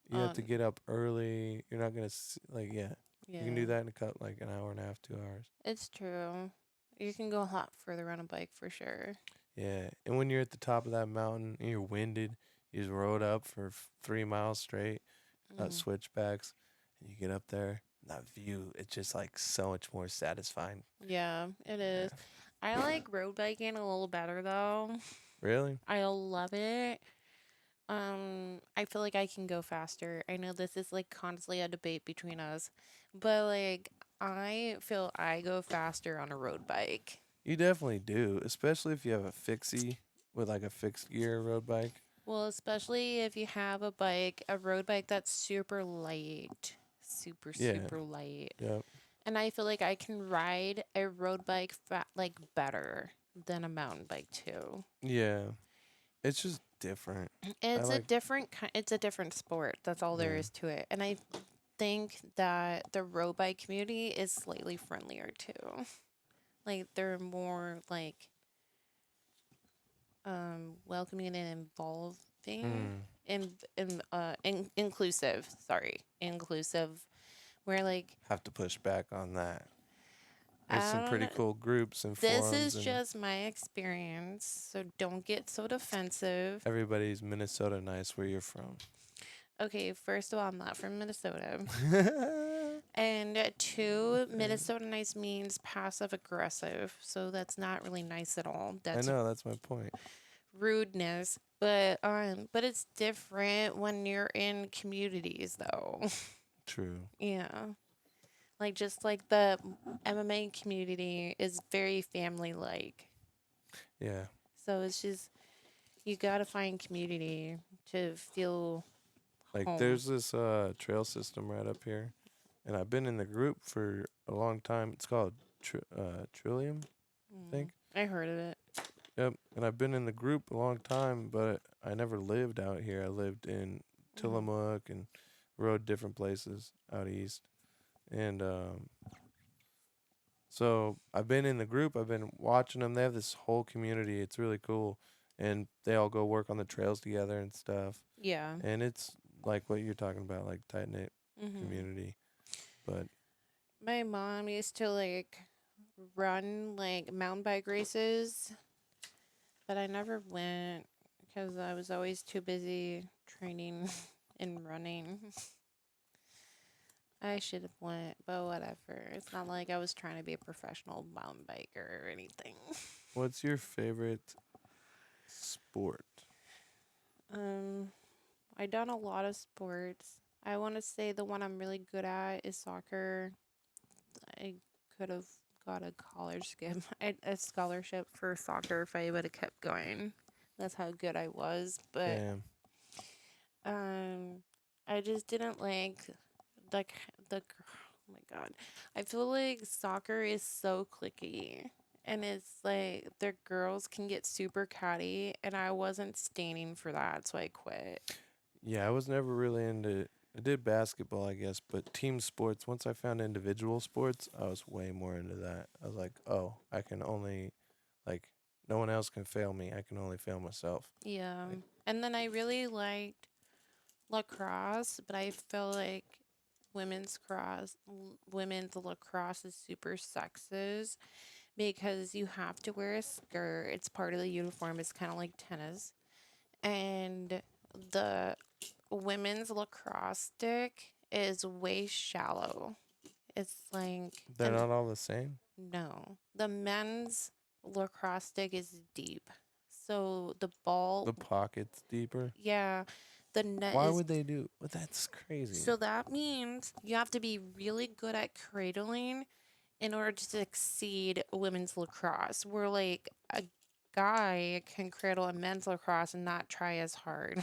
You have to Um. get up early. You're not gonna like, yeah, you can do Yeah. that in a cut like an hour and a half, 2 hours. It's true. You can go a lot further on a bike for sure. Yeah, and when you're at the top of that mountain and you're winded, you just rode up for 3 miles straight, Mhm. switchbacks, and you get up there. And that view, it's just like so much more satisfying. Yeah, it is. Yeah. I like road biking a little better though. Really? I love it. I feel like I can go faster. I know this is like constantly a debate between us, but like I feel I go faster on a road bike. You definitely do, especially if you have a fixie with like a fixed gear road bike. Well, especially if you have a road bike that's super light, super Yeah. super light. Yep. And I feel like I can ride a road bike like better than a mountain bike too. Yeah. It's just different. I like. It's a different sport. That's all there Yeah. is to it. And I think that the road bike community is slightly friendlier too. Like they're more like welcoming and involving Mm. inclusive. Sorry, inclusive. Where like Have to push back on that. There's I some don't pretty know. cool groups and This forums, is and just my experience, so don't get so defensive. everybody's Minnesota nice where you're from. Okay, first of all, I'm not from Minnesota. Okay. And two, Minnesota nice means passive aggressive. So that's not really nice at all. I That's know, that's my point. rudeness. But it's different when you're in communities though. True. Yeah. Like just like the MMA community is very family like. Yeah. So it's just you gotta find community to feel Like home. there's this trail system right up here, and I've been in the group for a long time. It's called Trillium, I think. I heard of it. Yep. And I've been in the group a long time, but I never lived out here. I lived in Hmm. Tillamook and rode different places out east. And so I've been in the group. I've been watching them. They have this whole community. It's really cool, and they all go work on the trails together and stuff. Yeah. And it's like what you're talking about, like tight knit Hmm. community. But My mom used to like run like mountain bike races, but I never went because I was always too busy training and running. I should have went, but whatever. It's not like I was trying to be a professional mountain biker or anything. what's your favorite sport? Um, I done a lot of sports. I want to say the one I'm really good at is soccer. I could have got a a scholarship for soccer if I would have kept going. That's how good I was. But Damn. um, I just didn't like the. Oh my god, I feel like soccer is so clicky. And it's like the girls can get super catty, and I wasn't standing for that, so I quit. Yeah, I was never really into. I did basketball, I guess, but team sports. Once I found individual sports, I was way more into that. I was like, oh, I can only, like, no one else can fail me. I can only fail myself. Yeah. Like, And then I really liked lacrosse, but I feel like women's lacrosse is super sexist because you have to wear a skirt. It's part of the uniform. It's kind of like tennis. And the women's lacrosse stick is way shallow. It's like, they're and not all the same. no, the men's lacrosse stick is deep. So the ball, The pocket's deeper. yeah, the net Why is. would they do? Well, that's crazy. So that means you have to be really good at cradling in order to succeed women's lacrosse. Where like a guy can cradle a men's lacrosse and not try as hard.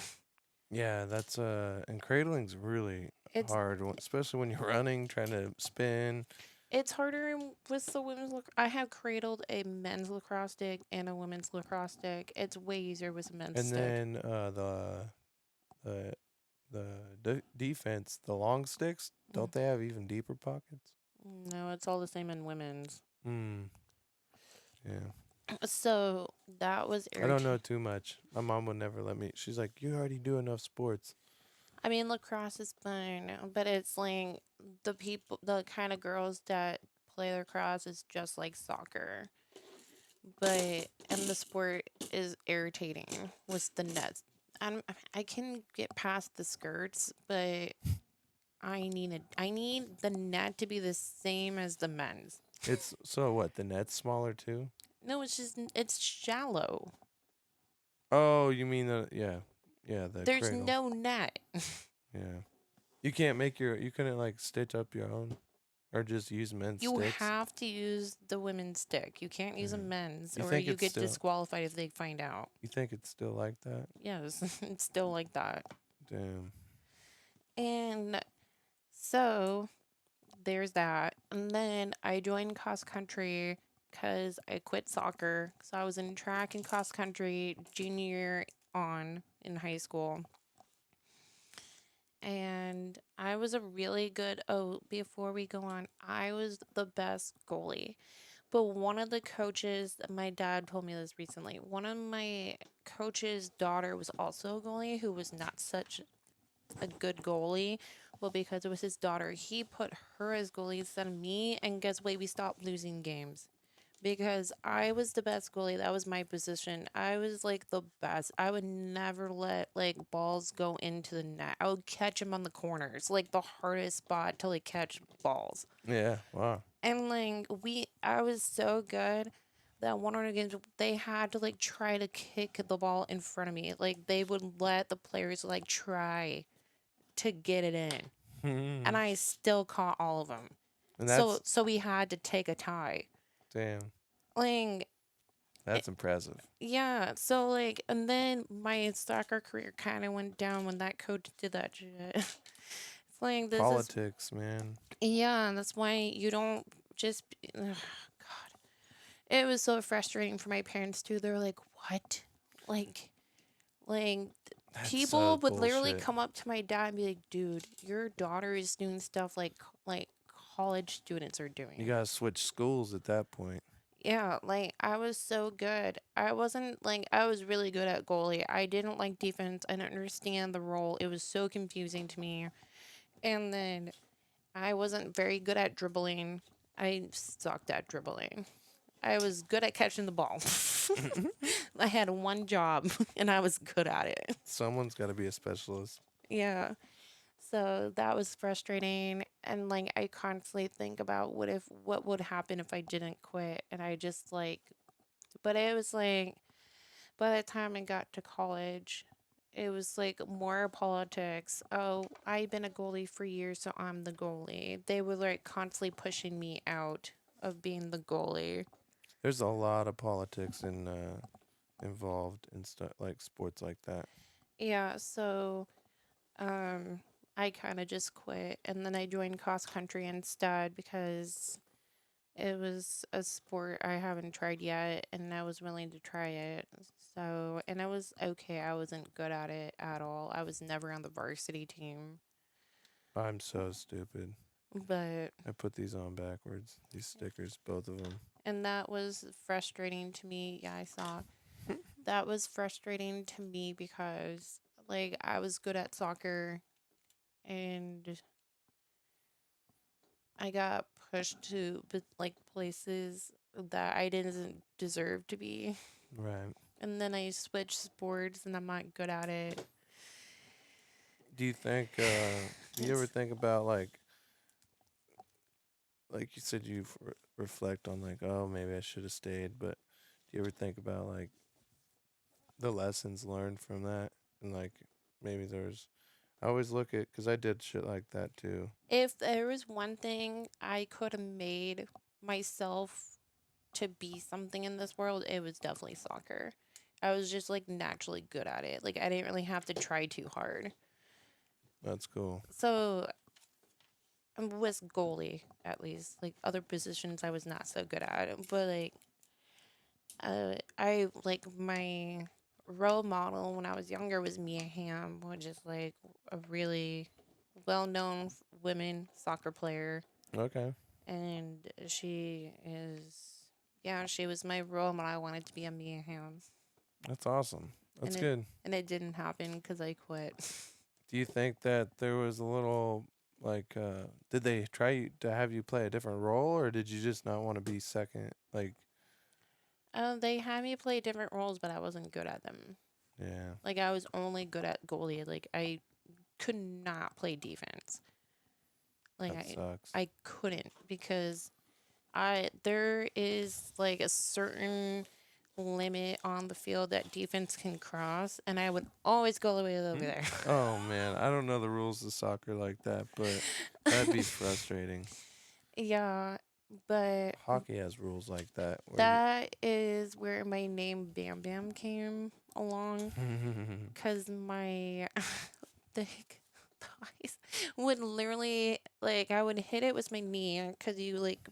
Yeah, that's and cradling's really It's hard, especially when you're running, trying to spin, it's harder with the women's I have cradled a men's lacrosse stick and a women's lacrosse stick. It's way easier with a men's and stick. then the the defense, the long sticks, Mm. don't they have even deeper pockets? No, it's all the same in women's. Hmm. Yeah. So that was I don't know irritating. too much. My mom would never let me. She's like, "You already do enough sports." I mean, lacrosse is fun, but it's like the kind of girls that play lacrosse is just like soccer. But and the sport is irritating with the nets. I can get past the skirts, but I need the net to be the same as the men's. It's so what? The net's smaller too. No, it's shallow. Oh, you mean the yeah, the There's cradle. no net. Yeah. You can't make your. You couldn't like stitch up your own, or just use men's You sticks. have to use the women's stick. You can't use a Yeah. men's, You or think you it's get still? disqualified if they find out. You think it's still like that? Yes, it's still like that. Damn. And so there's that. And then I joined cross country because I quit soccer. So I was in track and cross country junior year on in high school. And I was a really good. Oh, before we go on, I was the best goalie. But one of the coaches, my dad told me this recently. One of my coach's daughter was also a goalie who was not such a good goalie. Well, because it was his daughter, he put her as goalie instead of me. And guess what? We stopped losing games because I was the best goalie. That was my position. I was like the best. I would never let like balls go into the net. I would catch them on the corners, like the hardest spot to like catch balls. Yeah. Wow. And like I was so good that one of the games they had to like try to kick the ball in front of me. Like they would let the players like try to get it in, and and I still caught all of them. So that's so we had to take a tie. damn. Like it, That's impressive. yeah. So like, and then my soccer career kind of went down when that coach did that shit. It's like this is Politics, man. yeah. That's why you don't just. Ugh, God, it was so frustrating for my parents too. They were like, "What?" Like, like That's people would literally bullshit. come up to my dad and be like, "Dude, your daughter is doing stuff like college students are You doing." gotta switch schools at that point. Yeah, like I was so good. I wasn't like I was really good at goalie. I didn't like defense. I didn't understand the role. It was so confusing to me. And then I wasn't very good at dribbling. I sucked at dribbling. I was good at catching the ball. I had one job and I was good at it. Someone's got to be a specialist. Yeah. So that was frustrating, and like I constantly think about what would happen if I didn't quit, and I just like but it was like by the time I got to college, it was like more politics. Oh, I've been a goalie for years, so I'm the goalie. They were like constantly pushing me out of being the goalie. There's a lot of politics involved in stuff like sports like that. Yeah, so um I kind of just quit, and then I joined cross country instead because it was a sport I haven't tried yet, and I was willing to try it. So, and I was okay. I wasn't good at it at all. I was never on the varsity team, I'm so stupid. but I put these on backwards. These stickers, both of them. and that was frustrating to me. Yeah, I saw that was frustrating to me because like I was good at soccer and I got pushed to like places that I didn't deserve to be. Right. And then I switched sports and I'm not good at it. Do you think? Do you ever It's think about like you said, you reflect on like, oh, maybe I should have stayed. But do you ever think about like the lessons learned from that, and like maybe there's. I always look at because I did shit like that too. if there was one thing I could have made myself to be something in this world, it was definitely soccer. I was just like naturally good at it. Like I didn't really have to try too hard. That's cool. So I was goalie at least. Like other positions I was not so good at. But like I like my role model when I was younger was Mia Hamm, which is like a really well known women soccer player. Okay, And she is, yeah, she was my role model. I wanted to be a Mia Hamm. that's awesome. And That's good. it didn't happen because I quit. Do you think that there was a little like did they try to have you play a different role or did you just not want to be second? Like They had me play different roles, but I wasn't good at them. yeah, Like I was only good at goalie. Like I could not play defense. Like that sucks. I couldn't because I there is like a certain limit on the field that defense can cross, and I would always go all the way over Hmm? there. Oh man, I don't know the rules of soccer like that, but that'd be frustrating. Yeah, but Hockey has rules like that where you that is where my name Bam Bam came along because my thick thighs would literally like I would hit it with my knee because you like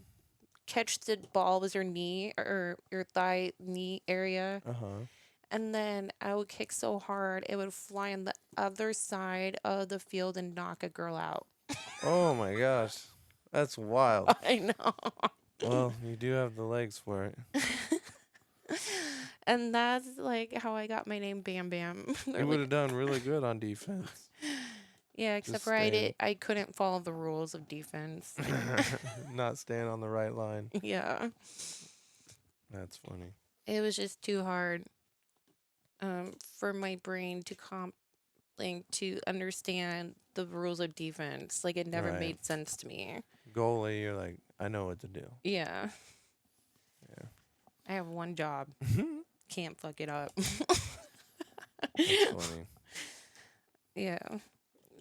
catch the ball with your knee or your thigh knee area, uh-huh. and then I would kick so hard it would fly on the other side of the field and knock a girl out. Oh my gosh. That's wild. I know. Well, you do have the legs for it. And that's like how I got my name Bam Bam. They're You would like, have done really good on defense. yeah, Just except for staying I couldn't follow the rules of defense. not staying on the right line. Yeah, That's funny. it was just too hard for my brain to like to understand the rules of defense. Like it never Right. made sense to me. Goalie, you're like, I know what to do. Yeah, Yeah. I have one job. Can't fuck it up. That's funny. Yeah.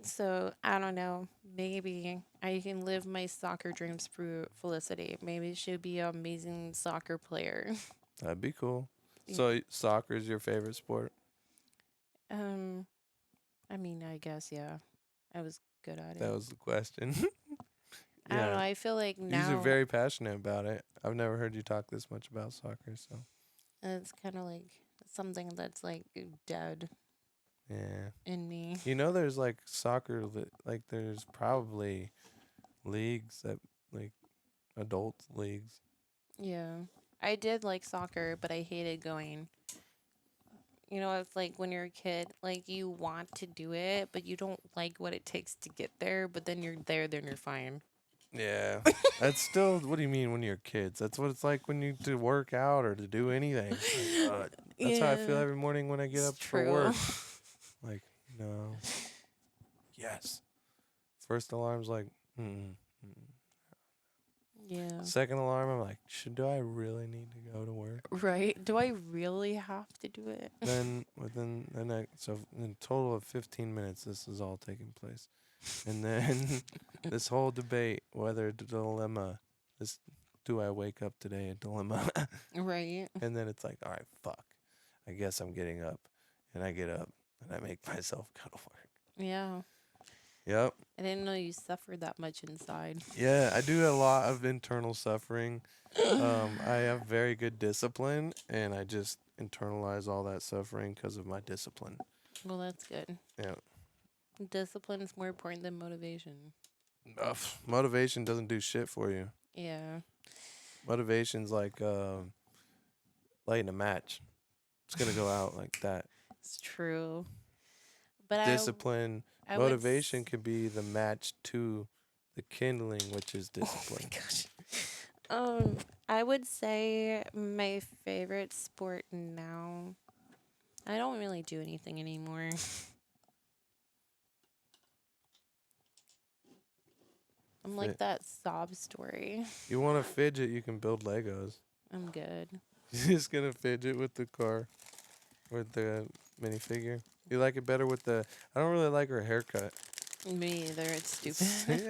So I don't know. Maybe I can live my soccer dreams through Felicity. Maybe she'll be an amazing soccer player. That'd be cool. Yeah. So soccer is your favorite sport? Um, I mean, I guess yeah, I was good at That it. was the question. I don't know. Yeah. I feel like You're now very passionate about it. I've never heard you talk this much about soccer, so it's kind of like something that's like dead yeah. in me. You know, there's like soccer, like there's probably leagues that like adult leagues. Yeah, I did like soccer, but I hated going. You know, it's like when you're a kid, like you want to do it, but you don't like what it takes to get there. But then you're there, then you're fine. Yeah. That's still, what do you mean when you're kids? That's what it's like when you to work out or to do anything. Like, that's how I feel Yeah, every morning when I get it's up for true. work. Like, no. Yes. First alarm's like, mm. Yeah. Second alarm, I'm like, do I really need to go to work? Right. Do I really have to do it? Then within the next, so in a total of 15 minutes, this is all taking place. And then this whole debate, whether the dilemma, this, do I wake up today a dilemma? Right. And then it's like, all right, fuck. I guess I'm getting up. And I get up and I make myself go to work. Yeah. Yep. I didn't know you suffered that much inside. Yeah, I do a lot of internal suffering. I have very good discipline, and I just internalize all that suffering because of my discipline. Well, that's good. Yeah. Discipline is more important than motivation. Motivation doesn't do shit for you. Yeah. Motivation's like lighting a match. It's gonna go out like that. It's true. But Discipline, I would. motivation can be the match to the kindling, which is Oh my discipline. gosh. Um, I would say my favorite sport now. I don't really do anything anymore. I'm like Fit. that sob story. You want to fidget, you can build Legos. I'm good. You're just gonna fidget with the car, with the minifigure. You like it better with the? I don't really like her haircut. Me either. It's stupid.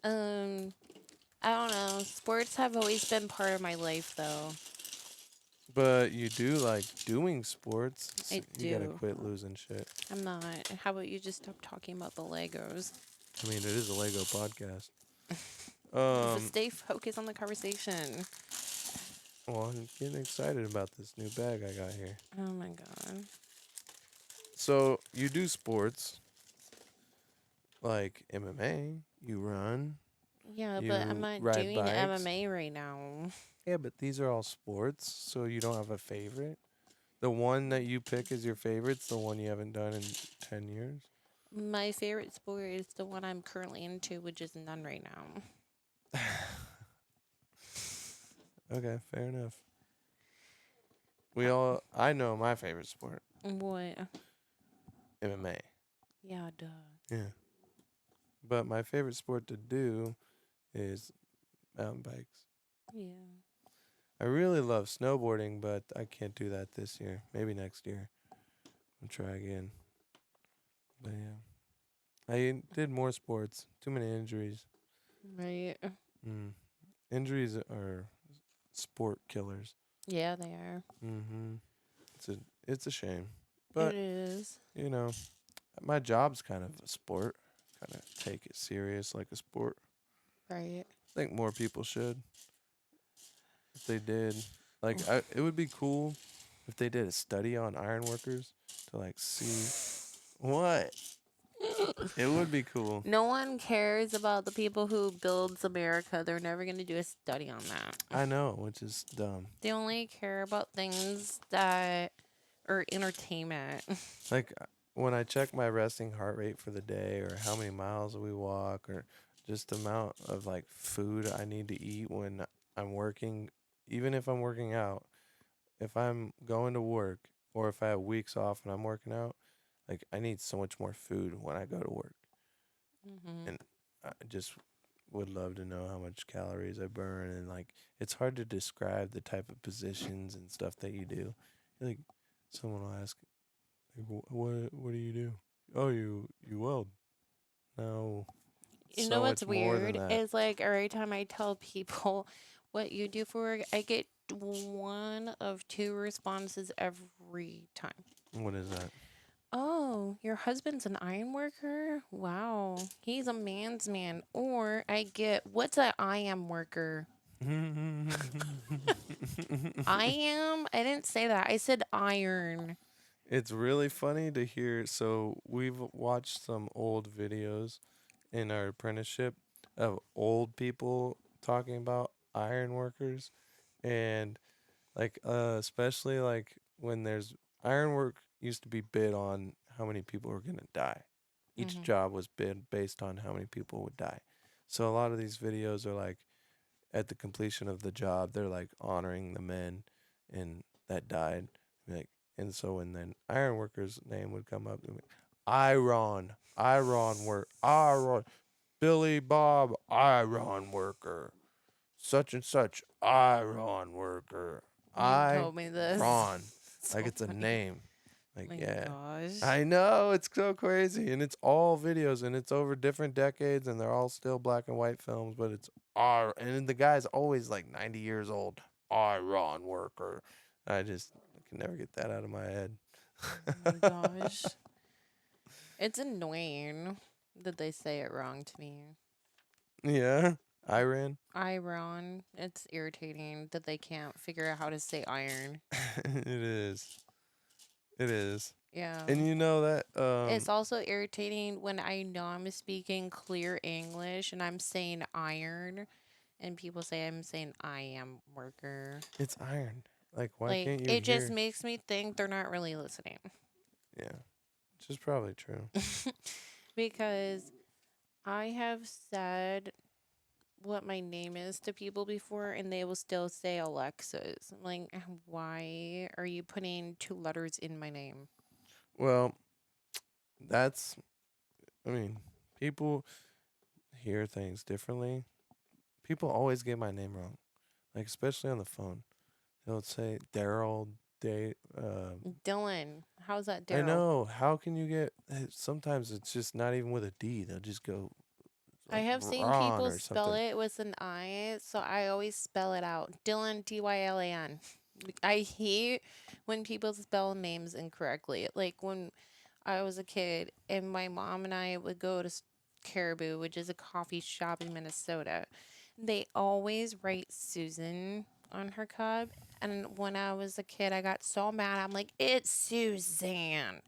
Yeah. I don't know. Sports have always been part of my life, though. But you do like doing sports. I You gotta do. quit losing shit. I'm not. How about you just stop talking about the Legos? I mean, it is a Lego podcast. So stay focused on the conversation. Well, I'm getting excited about this new bag I got here. Oh my god. So you do sports like MMA. You run. Yeah, but I'm You not ride doing bikes. MMA right now. Yeah, but these are all sports, so you don't have a favorite. The one that you pick as your favorite's the one you haven't done in 10 years. My favorite sport is the one I'm currently into, which is none right now. Okay, fair enough. We all, I know my favorite sport, What? MMA. Yeah, duh. Yeah. But my favorite sport to do is mountain bikes. Yeah. I really love snowboarding, but I can't do that this year. Maybe next year. I'll try again. But yeah. I did more sports. Too many injuries. Right. Mm. Injuries are sport killers. Yeah, they are. Mm-hmm. It's a shame. It But, is. you know, my job's kind of a sport. Kind of take it serious like a sport. Right. I think more people should. If they did. Like, it would be cool if they did a study on iron workers to, like, see what? It would be cool. No one cares about the people who builds America. They're never going to do a study on that. I know, which is dumb. They only care about things that are entertainment. Like, when I check my resting heart rate for the day or how many miles we walk or just the amount of, like, food I need to eat when I'm working, even if I'm working out, if I'm going to work or if I have weeks off and I'm working out, like, I need so much more food when I go to work. Hmm. And I just would love to know how much calories I burn. And, like, it's hard to describe the type of positions and stuff that you do. Like, someone will ask, like, what do you do? Oh, you weld. No, it's You so know what's much more than weird? that. Is like every time I tell people what you do for work, I get one of two responses every time. What is that? Oh, your husband's an iron worker? Wow. He's a man's man. Or I get, what's a I am worker? I am? I didn't say that. I said iron. It's really funny to hear. So we've watched some old videos in our apprenticeship of old people talking about iron workers, And like especially like when there's ironwork used to be bid on how many people were gonna die. Each Mhm. job was bid based on how many people would die. So a lot of these videos are like at the completion of the job, they're like honoring the men and that died. Like, and so when then ironworker's name would come up, Iron, Billy Bob, iron worker, such and such, iron worker, You told me this. Ron, like So it's a funny. name. Like My yeah, gosh. I know it's so crazy, and it's all videos, and it's over different decades, and they're all still black and white films, but it's R, and the guy's always like 90 years old. Iron worker. I can never get that out of my head. Oh my gosh. It's annoying that they say it wrong to me. Yeah, Iran. Iron. It's irritating that they can't figure out how to say iron. It is. It is. Yeah. And you know that It's also irritating when I know I'm speaking clear English and I'm saying iron and people say I'm saying I am worker. it's iron. Like why Like, can't you it just hear? makes me think they're not really listening. Yeah, which is probably true. Because I have said what my name is to people before and they will still say Alexis. I'm like, why are you putting two letters in my name? Well, that's I mean, people hear things differently. People always get my name wrong. Like especially on the phone. They'll say Daryl Day Dylan. How's that, I Daryl? know. How can you get sometimes it's just not even with a D. They'll just go I like have seen Ron people or spell something. it with an I, so I always spell it out. Dylan, Dylan. I hate when people spell names incorrectly. Like when I was a kid and my mom and I would go to Caribou, which is a coffee shop in Minnesota. They always write Susan on her cup. And when I was a kid, I got so mad. I'm like, it's Suzanne.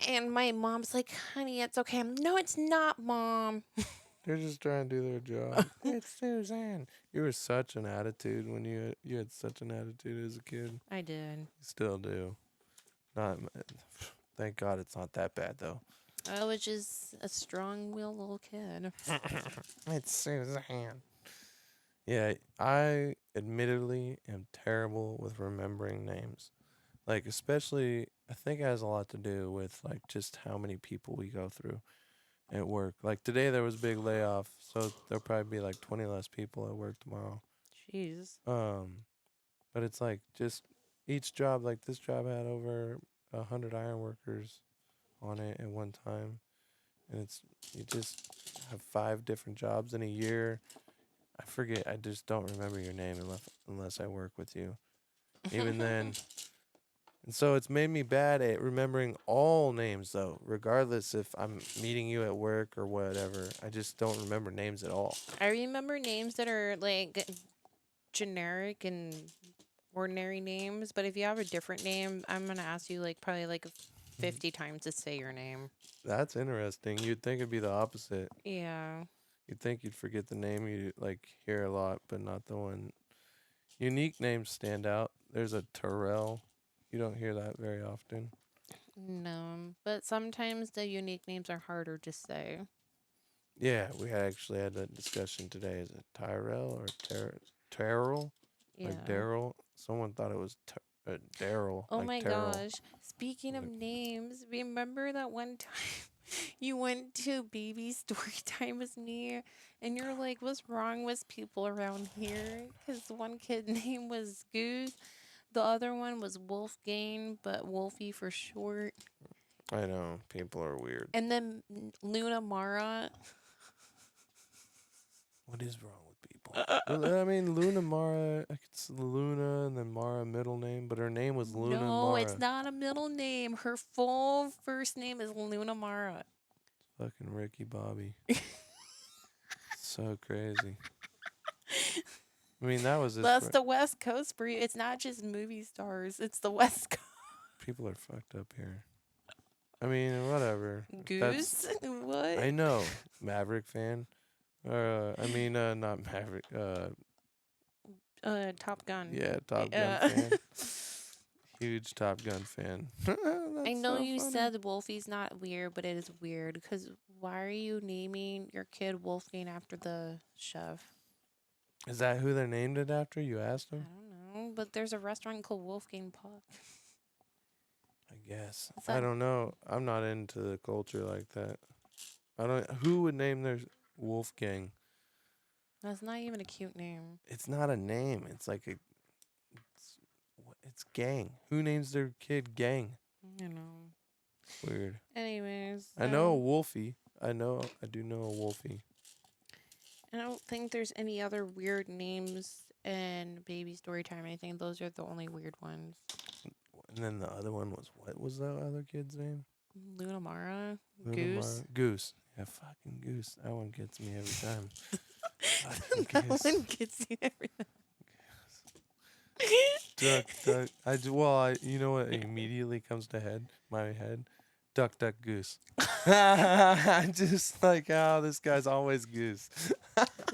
And my mom's like, honey, it's okay. No, it's not, mom. They're just trying to do their job. It's Suzanne. You were such an attitude when you had such an attitude as a kid. I did. You still do. Not thank God it's not that bad though. I was just a strong willed little kid. It's Suzanne. Yeah, I admittedly am terrible with remembering names. Like especially I think it has a lot to do with like just how many people we go through at work. Like today there was a big layoff, so there'll probably be like 20 less people at work tomorrow. Jeez. Um but it's like just each job like this job had over 100 iron workers on it at one time, and it's you just have 5 different jobs in a year. I forget. I just don't remember your name unless I work with you. Even then, and so it's made me bad at remembering all names though, regardless if I'm meeting you at work or whatever. I just don't remember names at all. I remember names that are like generic and ordinary names, but if you have a different name, I'm gonna ask you like probably like 50 times to say your name. That's interesting. You'd think it'd be the opposite. Yeah. You'd think you'd forget the name you like hear a lot, but not the one. Unique names stand out. There's a Terrell. You don't hear that very often. No, but sometimes the unique names are harder to say. Yeah, we actually had that discussion today. Is it Tyrell or Terrell? Like Yeah. Daryl? Someone thought it was Daryl, Oh like my Terrell. gosh. Speaking of Like, names, remember that one time you went to baby story time with me and you're like, what's wrong with people around here? Because one kid name was Goose, the other one was Wolfgang, but Wolfie for short. I know people are weird. And then Luna Mara. What is wrong with people? Well, I mean, Luna Mara. I could see Luna and then Mara middle name, but her name was Luna No, it's Mara. not a middle name. Her full first name is Luna Mara. Fucking Ricky Bobby. So crazy. I mean, that was his. That's the West Coast for you. It's not just movie stars. It's the West Coast. People are fucked up here. I mean, whatever. That's Goose? What? I know. Maverick fan. I mean, not Maverick. Top Gun. Yeah, Top Gun Uh, fan. Huge Top Gun fan. I That's know so you funny. said Wolfie's not weird, but it is weird because why are you naming your kid Wolfgang after the chef? Is that who they named it after? You asked I them? don't know, but there's a restaurant called Wolfgang Puck. I guess. Is I that don't know. I'm not into the culture like that. I don't. Who would name their Wolfgang? that's not even a cute name. It's not a name. It's like a. It's gang. Who names their kid Gang? You know. Weird. Anyways, I know a Wolfie. I know. I do know a Wolfie. I don't think there's any other weird names in baby story time. I think those are the only weird ones. And then the other one was, what was that other kid's name? Luna Mara, Luna Goose. Goose. Yeah, fucking Goose. That one gets me every time. That Fucking Goose. one gets you every Duck, duck. Well, you know what immediately comes to my head? Duck, duck, goose. I just like how this guy's always goose.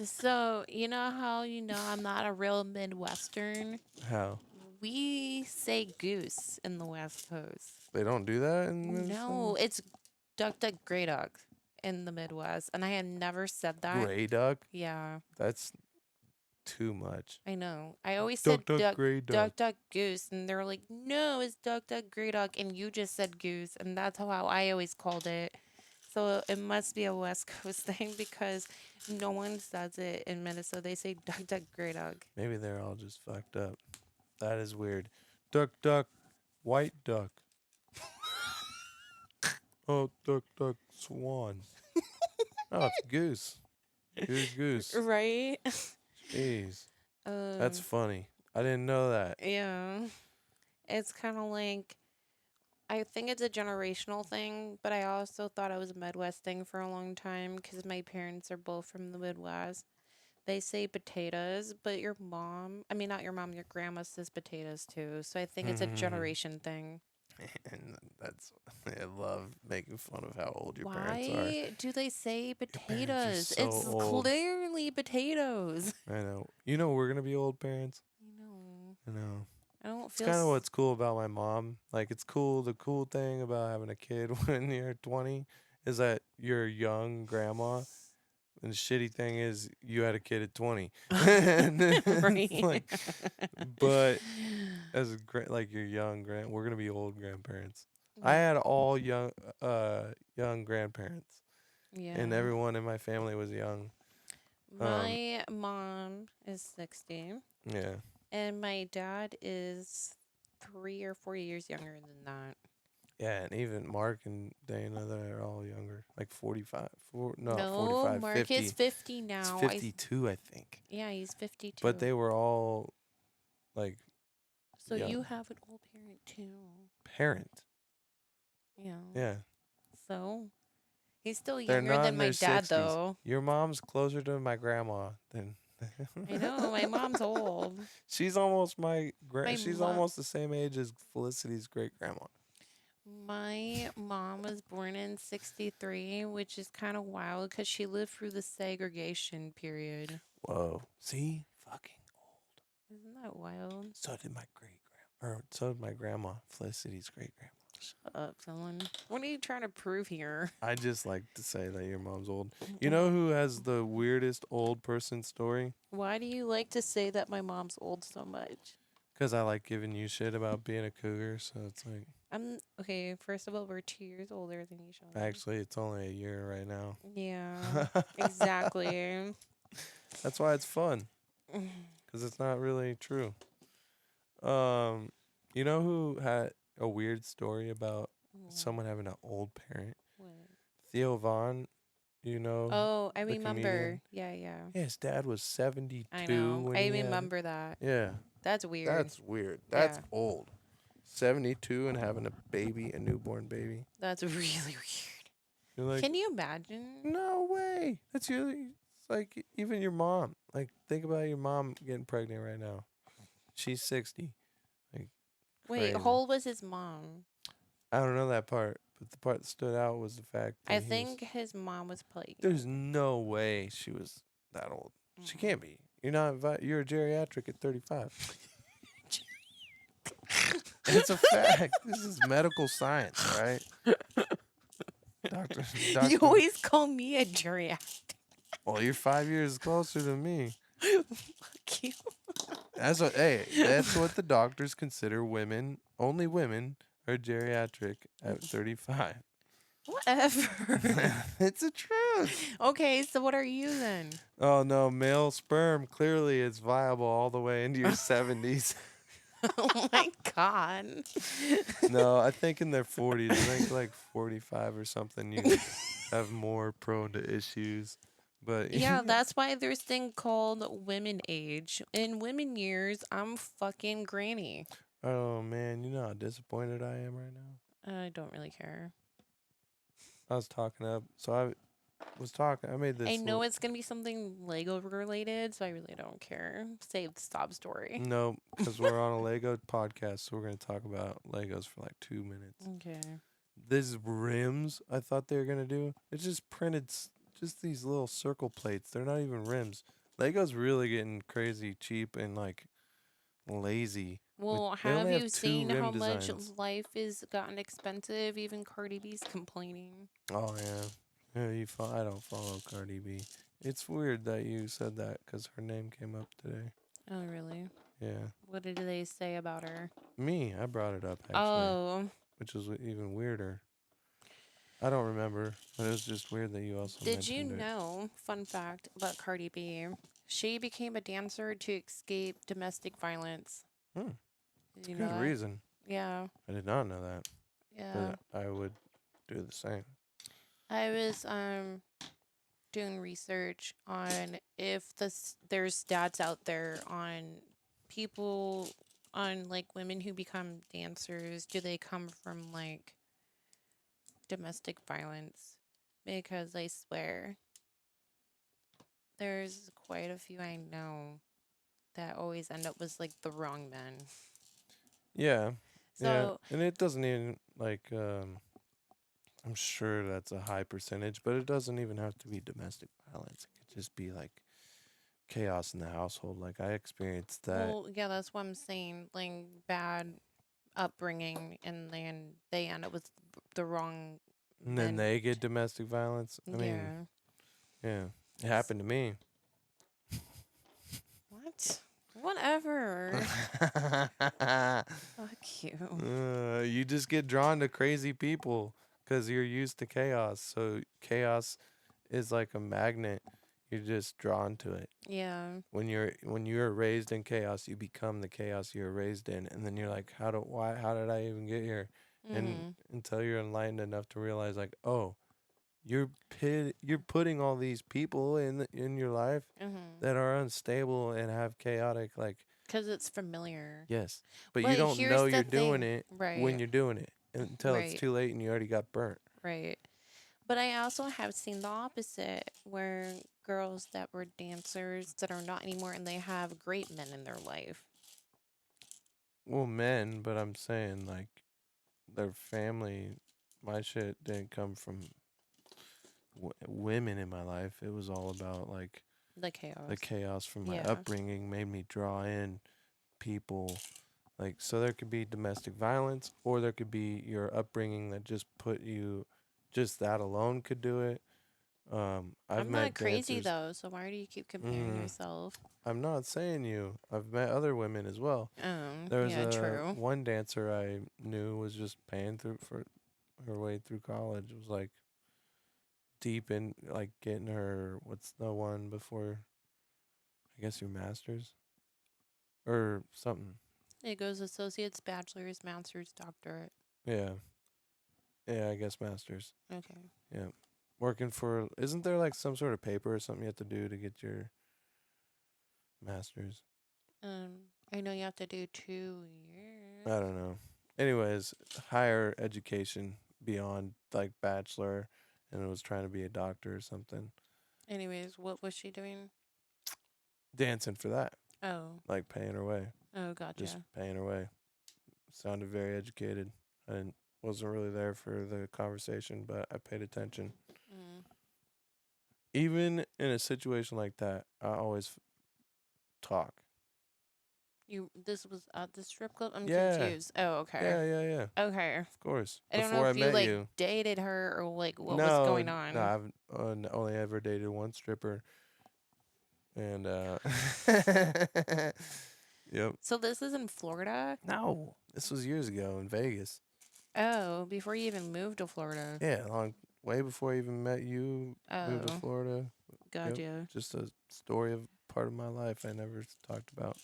So, you know how you know I'm not a real Midwestern? How? We say goose in the West Coast. They don't do that in Minnesota? No, it's duck, duck, gray duck in the Midwest. And I had never said that. Gray duck? Yeah, That's too much. I know. I always Duck, said duck, duck, gray duck. duck, duck, goose. And they were like, no, it's duck, duck, gray duck. And you just said goose. And that's how I always called it. So it must be a West Coast thing because no one says it in Minnesota. They say duck, duck, gray duck. Maybe they're all just fucked up. That is weird. Duck, duck, white duck. Oh, duck, duck, swan. Oh, it's goose. Goose, goose. Right? Jeez. That's Um, funny. I didn't know that. yeah. It's kind of like, I think it's a generational thing, but I also thought it was a Midwest thing for a long time because my parents are both from the Midwest. They say potatoes, but your mom, I mean, not your mom, your grandma says potatoes too. So I think it's a generation thing. And that's, I love making fun of how old your parents are. Why do they say Your parents are potatoes? so It's old. clearly potatoes. I know. You know, we're going to be old parents. I know. I know. I don't It's feel. kind of what's cool about my mom. Like, it's cool. The cool thing about having a kid when you're 20 is that you're a young grandma. And the shitty thing is, you had a kid at 20. And it's Right. like, but as a like you're young we're gonna be old grandparents. I Yeah. had all young grandparents, and Yeah. everyone in my family was young. Um, My mom is 60, yeah, and my dad is 3 or 4 years younger than that. yeah, and even Mark and Dana, they're all younger, like 45, not No, 45, Mark is 50. 50 It's now. 52, I think. Yeah, he's But 52. they were all like So you young. have an old parent too. Parent, Yeah. yeah, So he's still they're younger not than in my their dad, 60s. though. Your mom's closer to my grandma than. I know my mom's old. She's almost My she's mom, almost the same age as Felicity's great grandma. my mom was born in 63, which is kind of wild because she lived through the segregation period. Whoa. See? Fucking old. Isn't that wild? So did my so did my grandma, Felicity's great grandma. Shut up, someone. What are you trying to prove here? I just like to say that your mom's old. You know who has the weirdest old person story? Why do you like to say that my mom's old so much? Because I like giving you shit about being a cougar, so it's like, I'm okay. First of all, we're 2 years older than each other. actually, it's only a year right now. Yeah, exactly. That's why it's fun, because it's not really true. Um, you know who had a weird story about someone having an old parent? What? Theo Vaughn, you know, Oh, I the remember. comedian. Yeah, yeah. Yeah, his dad was I 72 know. when I he had. remember that. Yeah, That's weird. that's weird. That's Yeah, old. 72 and having a baby, a newborn baby. that's really weird. You're like, Can you imagine? no way. That's really, it's like even your mom. Like, think about your mom getting pregnant right now. She's 60. Like, Wait, crazy. how old was his mom? I don't know that part, but the part that stood out was the fact that I he was. think his mom was playing. There's no way she was that old. She can't be. You're not. You're a geriatric at 35. It's a fact. This is medical science, all right? Doctor, You doctor. always call me a geriatric. Well, you're 5 years closer than me. Fuck you. That's what. Hey, that's what the doctors consider women. Only women are geriatric at 35. Whatever. It's the truth. Okay, so what are you then? Oh no, male sperm clearly is viable all the way into your 70s. Oh my god. No, I think in their 40s, I think like 45 or something, you have more prone to issues. But Yeah, that's why there's thing called women age. In women years, I'm fucking granny. oh man, you know how disappointed I am right now. I don't really care. I was talking up, so I was talking. I made I this. know it's gonna be something Lego related, so I really don't care. Save the stop story. No, because we're on a Lego podcast, so we're gonna talk about Legos for like 2 minutes. Okay. These rims, I thought they were gonna do. It's just printed, just these little circle plates. They're not even rims. Lego's really getting crazy cheap and like lazy. Well, They have only have you two seen rim how much designs. life is gotten expensive? Even Cardi B's complaining. Oh yeah, yeah. I don't follow Cardi B. It's weird that you said that because her name came up today. Oh, really? Yeah, What did they say about her? me. I brought it up actually, Oh, which was even weirder. I don't remember, but it was just weird that you also did you mentioned it. know, fun fact about Cardi B, she became a dancer to escape domestic violence. Hmm. Did you know Good that? reason. Yeah, I did not know that, yeah. but I would do the same. I was doing research on if there's stats out there on people on like women who become dancers, do they come from like domestic violence? Because I swear there's quite a few I know that always end up with like the wrong men. Yeah, yeah, So, and it doesn't even like. I'm sure that's a high percentage, but it doesn't even have to be domestic violence. It could just be like chaos in the household. Like I experienced that, well, yeah, that's what I'm saying. Like bad upbringing, and then they end up with the wrong and then men. they get domestic violence. I mean, Yeah. yeah, it happened to me. What? Whatever. Fuck you. You just get drawn to crazy people because you're used to chaos. So chaos is like a magnet. You're just drawn to it. Yeah. When you're raised in chaos, you become the chaos you're raised in, and then you're like, how did I even get here? And Mhm. until you're enlightened enough to realize, like, oh, you're putting all these people in your life Mhm. that are unstable and have chaotic, like, Cuz it's familiar. yes, but you But don't here's know the you're doing thing. it when Right. you're doing it until it's Right. too late and you already got burnt. Right. But I also have seen the opposite where girls that were dancers that are not anymore and they have great men in their life. Well, men, but I'm saying like their family. My shit didn't come from women in my life. It was all about like The the chaos. chaos from my Yeah. upbringing made me draw in people. Like, so there could be domestic violence, or there could be your upbringing that just put you, just that alone could do it. I've I'm not met crazy dancers. though, so why do you keep comparing Mm, yourself? I'm not saying you. I've met other women as well. There was Yeah, a true. one dancer I knew was just paying through for her way through college. It was like deep in like getting her what's the one before I guess your masters or something. It goes associates, bachelor's, master's, doctorate. Yeah. Yeah, I guess masters. Okay. Yeah. Working for isn't there like some sort of paper or something you have to do to get your masters? I know you have to do 2 years. I don't know. Anyways, higher education beyond like bachelor and was trying to be a doctor or something. Anyways, what was she doing? Dancing for that. Oh. Like paying her way. Oh, Just gotcha. paying her way. Sounded very educated. I didn't wasn't really there for the conversation, but I paid attention. Mm. Even in a situation like that, I always talk. This was at the strip club? I'm Yeah, confused. Oh, okay. yeah. Okay. Of course. I don't know Before I if you met like you. dated her or like what was No, going no, on. I've only ever dated one stripper, and yep. So this is in Florida? No, this was years ago in Vegas. Oh, before you even moved to Florida. Yeah, long way before I even met you. Moved to Oh, Florida. Yep, gotcha. just a story of part of my life I never talked about.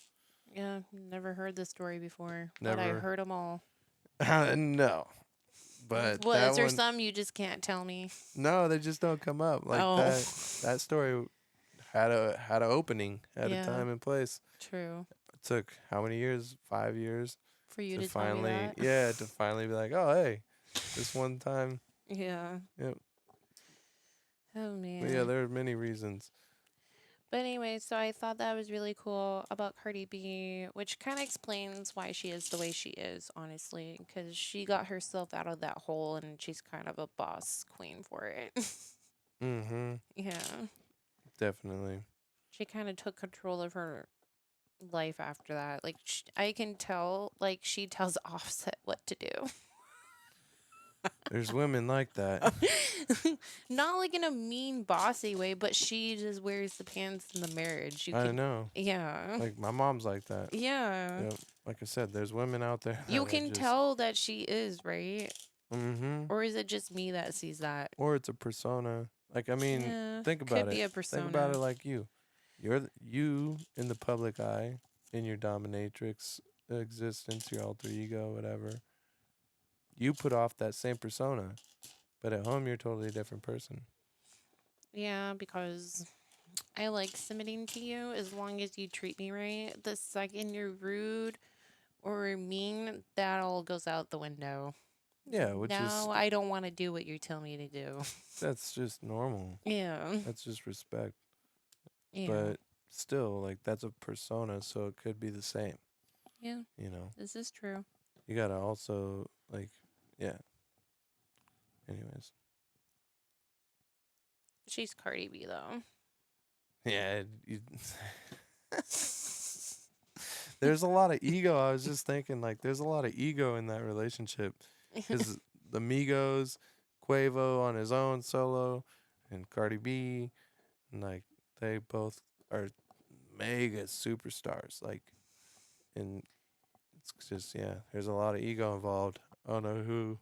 Yeah, never heard this story before, but I Never. heard them all. No, but What, is that there one. some you just can't tell me? No, they just don't come up like Oh, that. That story had a opening, had a yeah, time and place. true. It took how many years? 5 years For you to to tell me finally, that? yeah, to finally be like, oh hey, this one time. Yeah. Yep. Oh, But yeah, man. there are many reasons. But anyway, so I thought that was really cool about Cardi B, which kind of explains why she is the way she is, honestly, because she got herself out of that hole and she's kind of a boss queen for it. Mm-hmm. Yeah. Definitely. She kind of took control of her life after that. Like, I can tell, like, she tells Offset what to do. There's women like that. Not like in a mean, bossy way, but she just wears the pants in the marriage. You I can, know. yeah. Like my mom's like that. Yeah. Yep. Like I said, there's women out there You that are can just. tell that she is, right? Mm-hmm. Or is it just me that sees that? Or it's a persona. Like I mean, Yeah, think about could it. be a Think about persona. it like you. You in the public eye, in your dominatrix existence, your alter ego, whatever. You put off that same persona, but at home you're a totally different person. Yeah, because I like submitting to you as long as you treat me right. The second you're rude or mean, that all goes out the window. Yeah, which is Now I don't want to do what you tell me to do. that's just normal. Yeah. That's just respect. Yeah. But still, like that's a persona, so it could be the same. Yeah. You know, This is true. you gotta also like, yeah. Anyways, She's Cardi B though. yeah. There's a lot of ego. I was just thinking, like, there's a lot of ego in that relationship, because the Migos, Quavo on his own solo, and Cardi B, and like they both are mega superstars. Like, and it's just yeah, there's a lot of ego involved. I don't know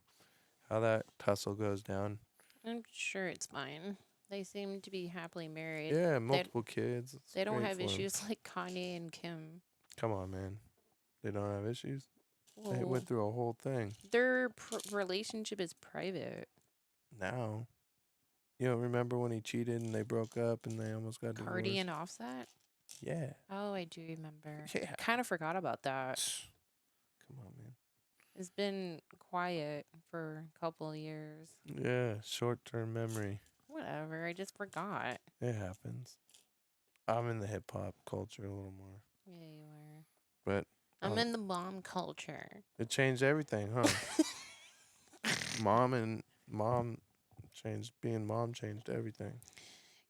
how that tussle goes down. I'm sure it's fine. They seem to be happily married. Yeah, They multiple kids. It's they don't great have for them. issues like Kanye and Kim. Come on, man. They don't have issues. They Well, went through a whole thing. their relationship is private. Now, you don't remember when he cheated and they broke up and they almost got Cardi divorced? and Offset. Yeah. Oh, I do remember. Yeah. Kind of forgot about that. Come on, man. It's been quiet for a couple of years. Yeah, short-term memory. Whatever. I just forgot. It happens. I'm in the hip hop culture a little more, Yeah, you were. but I'm uh, in the mom culture. it changed everything, huh? Mom changed. Being mom changed everything.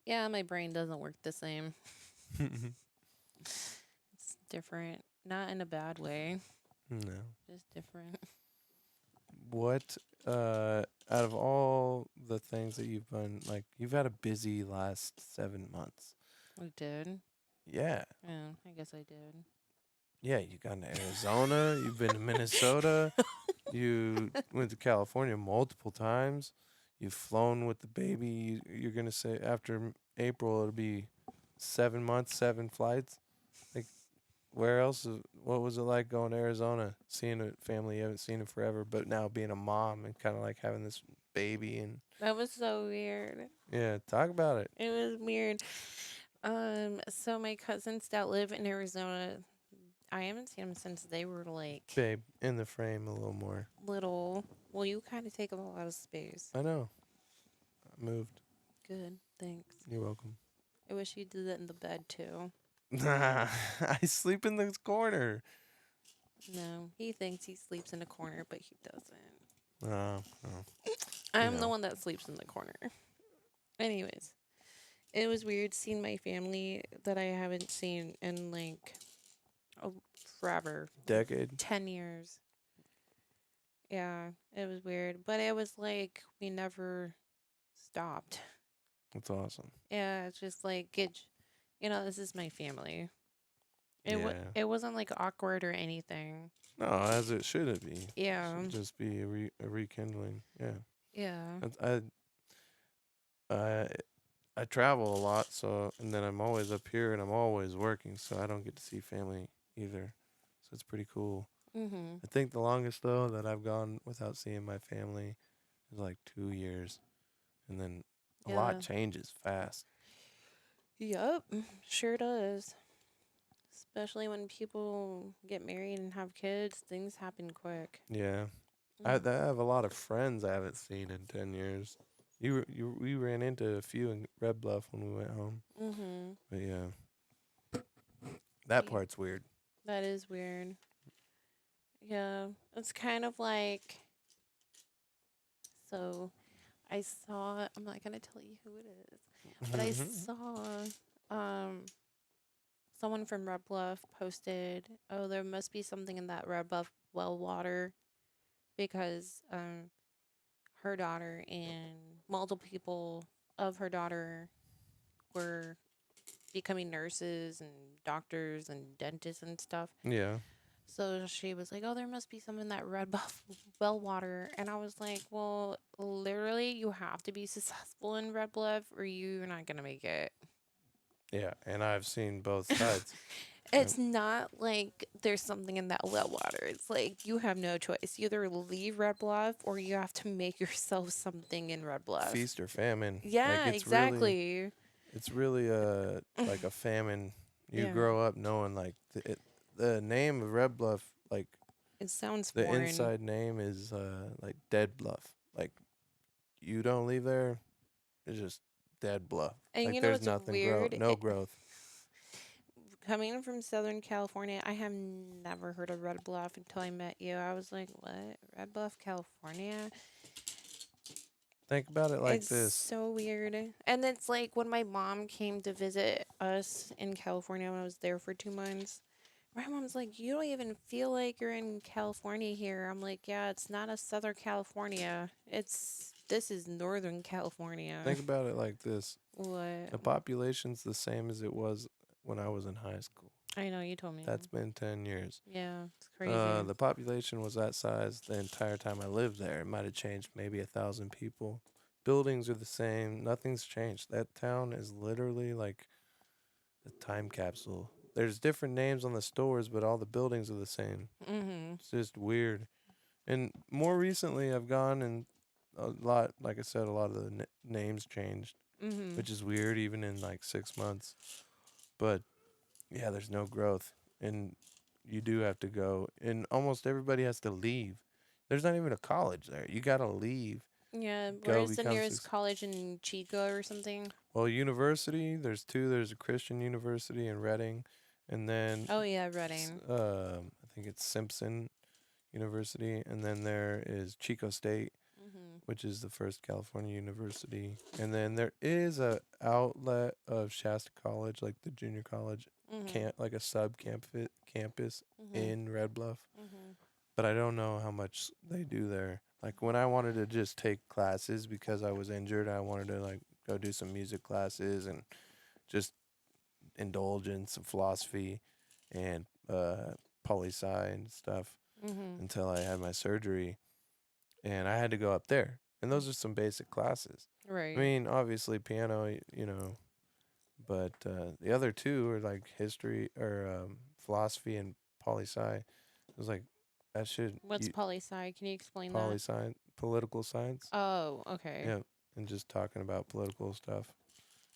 Yeah, my brain doesn't work the same. It's different. Not in a bad way. No. Just different. What out of all the things that you've done, like you've had a busy last 7 months. We did. Yeah. Yeah, I guess I did. Yeah, you got to Arizona, you've been to Minnesota, you went to California multiple times. You've flown with the baby. You're going to say after April it'll be 7 months, 7 flights. Like where else what was it like going to Arizona, seeing a family you haven't seen in forever, but now being a mom and kind of like having this baby and That was so weird. yeah, talk about it. It was weird. So my cousins that live in Arizona, I haven't seen them since they were like Babe, in the frame a little more. little. Well, you kind of take up a lot of space. I know. I moved. Good, thanks. You're welcome. I wish you did that in the bed too. Nah, I sleep in this corner. No, he thinks he sleeps in a corner, but he doesn't. Oh, I'm the know. one that sleeps in the corner. Anyways, It was weird seeing my family that I haven't seen in like oh, forever, like Decade. 10 years. Yeah, it was weird, but it was like we never stopped. That's awesome. Yeah, it's just like this is my family. Yeah. It wasn't like awkward or anything. No, as it should be. Yeah. Should just be a rekindling. Yeah. Yeah. I I I travel a lot, so and then I'm always up here and I'm always working, so I don't get to see family either. So it's pretty cool. Mhm. I think the longest though that I've gone without seeing my family is like 2 years, and then a lot Yeah. changes fast. Yup. Sure does. Especially when people get married and have kids, things happen quick. Yeah, I Mm. have a lot of friends I haven't seen in 10 years. We ran into a few in Red Bluff when we went home, Mhm. but yeah, that Yeah, part's weird. that is weird. Yeah, it's kind of like so. I saw. I'm not gonna tell you who it is, but I saw um someone from Red Bluff posted, "Oh, there must be something in that Red Bluff well water because her daughter and multiple people of her daughter were becoming nurses and doctors and dentists and stuff." Yeah, So she was like, "Oh, there must be some in that red buff well water," and I was like, "Well, literally, you have to be successful in red bluff, or you're not gonna make it." yeah, and I've seen both sides. Yep. It's not like there's something in that well water. It's like you have no choice. You either leave Red Bluff or you have to make yourself something in Red Bluff. Feast or famine. Like Yeah, exactly. it's really like a famine. You Yeah, grow up knowing like the name of Red Bluff, like it sounds the foreign. inside name is like Dead Bluff. Like you don't leave there, it's just dead bluff. And Like you know there's what's nothing weird? no growth. Coming from Southern California, I have never heard of Red Bluff until I met you. I was like, "What? Red Bluff, California?" Think about it like It's this. so weird. And it's like when my mom came to visit us in California when I was there for 2 months. My mom's like, "You don't even feel like you're in California here." I'm like, "Yeah, it's not a Southern California. This is Northern California." Think about it like this. What? The population's the same as it was when I was in high school. I know you told me. That's been 10 years. Yeah, it's crazy. The population was that size the entire time I lived there. It might have changed maybe 1,000 people. Buildings are the same. Nothing's changed. That town is literally like a time capsule. There's different names on the stores, but all the buildings are the same. Mhm. It's just weird. And more recently, I've gone and a lot, like I said, a lot of the names changed, Mhm. which is weird even in like 6 months. But yeah, there's no growth. And you do have to go. And almost everybody has to leave. There's not even a college there. You got to leave. Yeah, Go where's the become nearest college in Chico or something? well, university, there's two. There's a Christian university in Reading. And then Oh yeah, Reading. I think it's Simpson University. And then there is Chico State, Mhm. which is the first California university. And then there is a outlet of Shasta College, like the junior college, Mhm. camp, like a sub campus Mhm. in Red Bluff. Mhm. But I don't know how much they do there. Like when I wanted to just take classes because I was injured, I wanted to like go do some music classes and just indulge in some philosophy and poli sci and stuff Mhm. until I had my surgery, and I had to go up there. And those are some basic classes. I Right. mean, obviously piano, but the other two are like history or philosophy and poli sci. It was like that should What's you poli sci? Can you explain poli that? sci political science. Oh, okay. Yeah, and just talking about political stuff,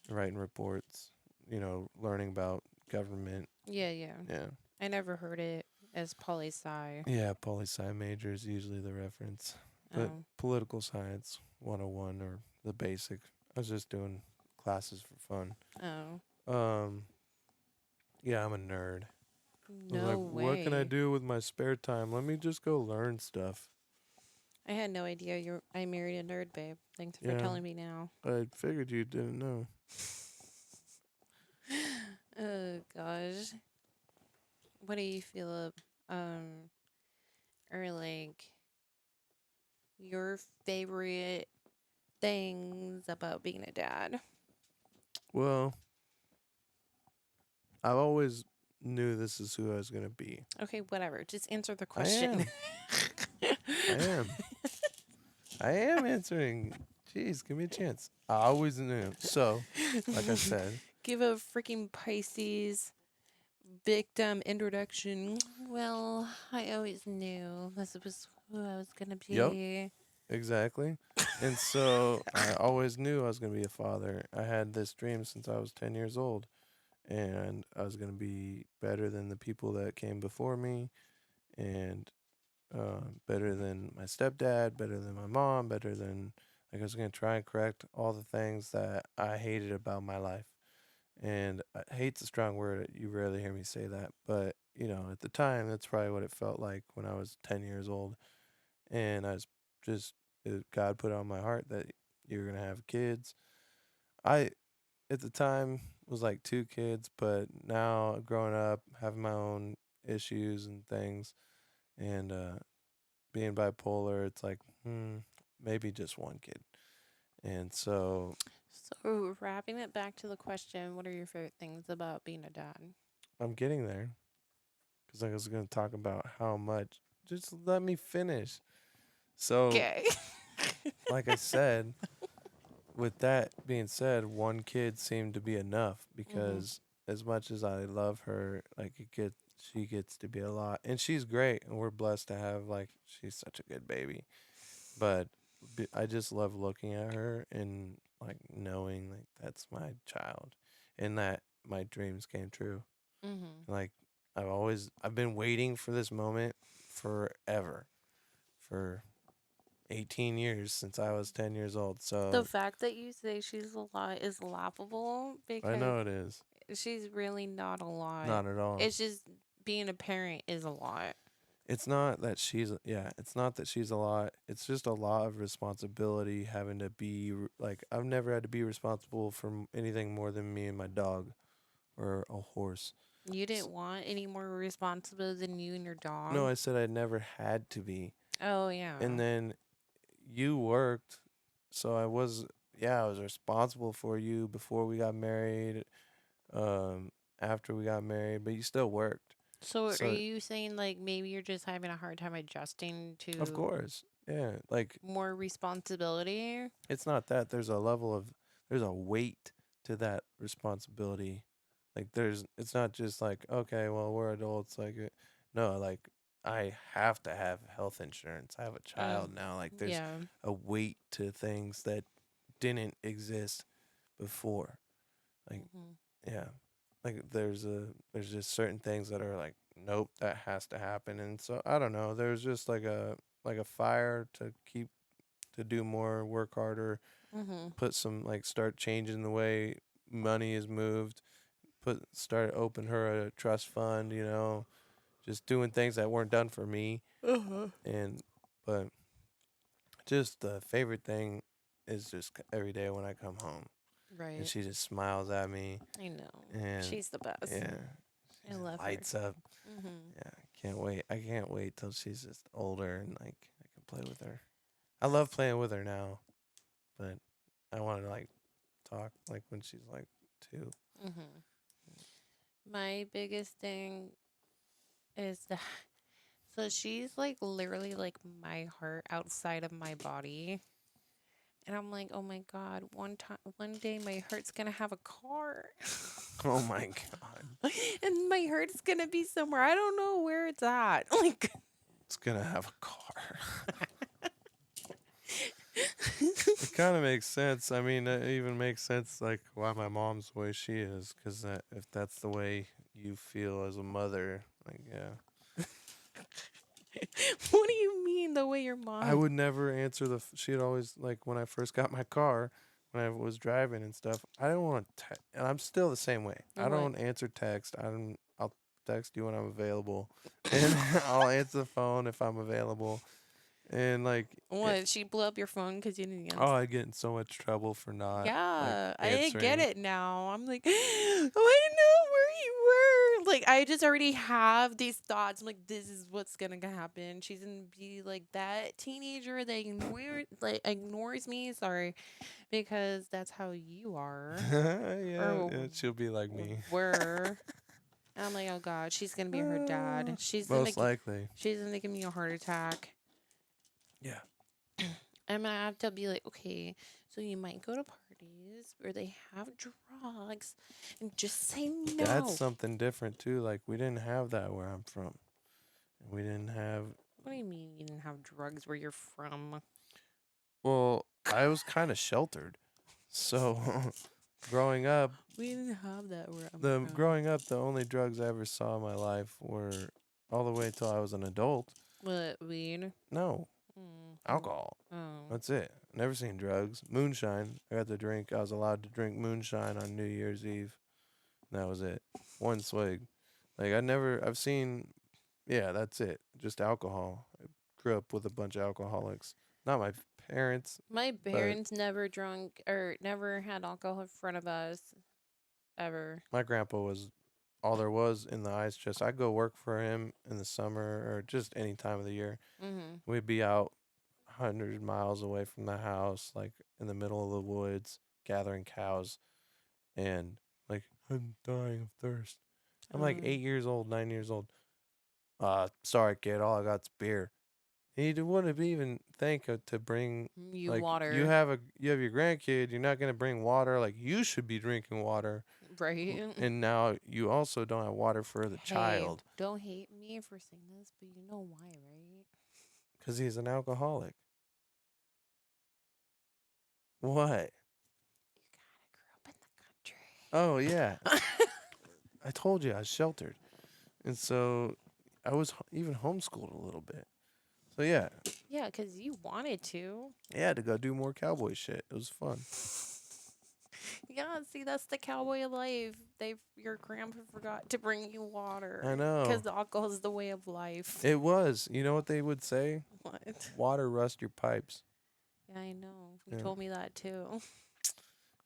writing reports, learning about government. Yeah, yeah. Yeah. I never heard it as poli sci. Yeah, poli sci major is usually the reference. But Oh. political science 101 or the basic. I was just doing classes for fun. Oh. Um, yeah, I'm a nerd. I was No like, what can I way. do with my spare time? Let me just go learn stuff. I had no idea I married a nerd, babe. Thanks for Yeah, telling me now. I figured you didn't know. Oh gosh. What do you feel um or like your favorite things about being a dad? Well, I've always knew this is who I was gonna be. Okay, whatever. Just answer the I question. am. I am. I am answering. Jeez, give me a chance. I always knew. So, like I said, Give a freaking Pisces victim introduction. Well, I always knew this was who I was gonna yep, be. exactly. And so I always knew I was gonna be a father. I had this dream since I was 10 years old, and I was gonna be better than the people that came before me, and better than my stepdad, better than my mom, better than like I was gonna try and correct all the things that I hated about my life. And hate's a strong word. You rarely hear me say that, but at the time, that's probably what it felt like when I was 10 years old, and I was just God put it on my heart that you're gonna have kids. I at the time was like two kids, but now growing up, having my own issues and things, and being bipolar, it's like, maybe just one kid. And so So, wrapping it back to the question, what are your favorite things about being a dad? I'm getting there because I was going to talk about how much. Just let me finish. So, Okay. like I said, with that being said, one kid seemed to be enough Mhm. because as much as I love her, like she gets to be a lot, and she's great, and we're blessed to have like she's such a good baby. But I just love looking at her and like knowing like that's my child, and that my dreams came true. Mhm. Like I've been waiting for this moment forever, for 18 years since I was 10 years old. The So fact that you say she's a lot is laughable I because know it is she's really not a lot. not at all. It's just being a parent is a lot. It's not that it's not that she's a lot. It's just a lot of responsibility having to be like I've never had to be responsible for anything more than me and my dog or a horse. You S didn't want any more responsibility than you and your No, dog. I said I never had to be. Oh yeah. And then you worked, so I was responsible for you before we got married, after we got married, but you still worked. So are So, you saying like maybe you're just having a hard time adjusting of to course, yeah, like more responsibility? it's not that there's a weight to that responsibility. Like it's not just like, okay, well, we're adults, like no, like I have to have health insurance. I have a Oh, child now. Like there's yeah. a weight to things that didn't exist before. Like Mhm. yeah. Like there's just certain things that are like, nope, that has to happen. And so I don't know, there's just like a fire to keep to do more, work harder, Mhm. put some like start changing the way money is moved, start open her a trust fund, just doing things that weren't done for me. Uh-huh. And but just the favorite thing is just every day when I come home and Right. she just smiles at me, I know. and She's the best. yeah, she I just love her. lights up. Mhm. Yeah, can't wait. I can't wait till she's just older and like I can play with her. I love playing with her now, but I want to like talk like when she's like two. Mhm. My biggest thing is that so she's like literally like my heart outside of my body. And I'm like, "Oh my god, one day my heart's going to have a car." Oh my god, And my heart's going to be somewhere. I don't know where it's at. Like it's gonna have a car. It kind of makes sense. I mean, it even makes sense like why my mom's the way she is, because if that's the way you feel as a mother, like yeah, what do you mean the way your I mom? would never answer she'd always like when I first got my car, when I was driving and stuff. I don't want to, and I'm still the same way. I What? don't answer text. I'll text you when I'm available, and I'll answer the phone if I'm available. And like, What? She blew up your phone because you didn't oh, answer? I get in so much trouble for not like Yeah, I get answering. it now. I'm like, I know where you were. Like, I just already have these thoughts. I'm like, this is what's gonna happen. She's gonna be like that teenager that ignores me. Sorry, because that's how you are Yeah, or yeah, she'll be like me. were. And I'm like, oh god, she's gonna be her dad. Most likely. She's gonna give me a heart attack. Yeah. I'm gonna have to be like, okay, so you might go to parties where they have drugs and just say That's no. something different too. Like we didn't have that where I'm from. We didn't have. What do you mean you didn't have drugs where you're from? Well, I was kind of sheltered. So growing up, We didn't have that where I'm the from. growing up, the only drugs I ever saw in my life were all the way till I was an adult. What, weed? No, Mm. alcohol. Oh. That's it. Never seen drugs. Moonshine. I got to drink. I was allowed to drink moonshine on New Year's Eve. And that was it. One swig. Like I've seen. Yeah, that's it. Just alcohol. I grew up with a bunch of alcoholics. Not my parents, My but parents never drunk or never had alcohol in front of us ever. my grandpa was all there was in the ice chest. I'd go work for him in the summer or just any time of the year. Mm-hmm. We'd be out 100 miles away from the house, like in the middle of the woods, gathering cows, and like I'm dying of thirst. I'm like 8 years old, 9 years old. Sorry, kid. All I got's beer. He wouldn't even think to bring You like water, you have your grandkid. You're not gonna bring water. Like you should be drinking water, right? and now you also don't have water for the Hey, child don't hate me for saying this, but you know why, right? because he's an alcoholic. What? You gotta grow up Oh yeah, in the country. I told you I was sheltered, and so I was even homeschooled a little bit. So yeah, Yeah, because you wanted to. yeah, to go do more cowboy shit. It was fun. Yeah, see, that's the cowboy life. Your grandpa forgot to bring you I water know. because alcohol is the way of life. It was. You know what they would say? What? Water rust your pipes. Yeah, I know. You Yeah. told me that too.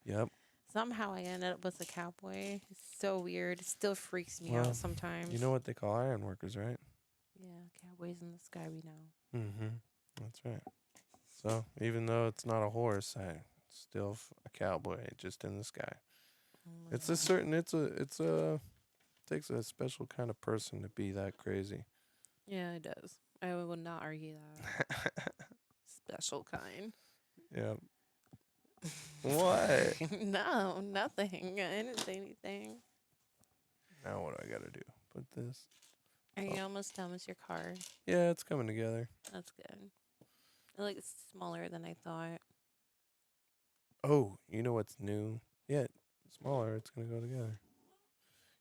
Yep. Somehow I ended up with a cowboy. It's so weird. It still freaks me out Well, sometimes. you know what they call iron workers, right? Yeah, cowboys in the sky, we know. Mm-hmm. That's right. So even though it's not a horse, I still a cowboy just in the sky. Oh my It's a God. certain. It's a takes a special kind of person to be that crazy. Yeah, it does. I will not argue that. Special kind. Yeah. What? No, nothing. I didn't say anything. Now what do I gotta do? Put this. Are Oh. you almost done with your car? Yeah, it's coming together. That's good. It looks smaller than I thought. Oh, you know what's new? Yeah, smaller. It's gonna go together.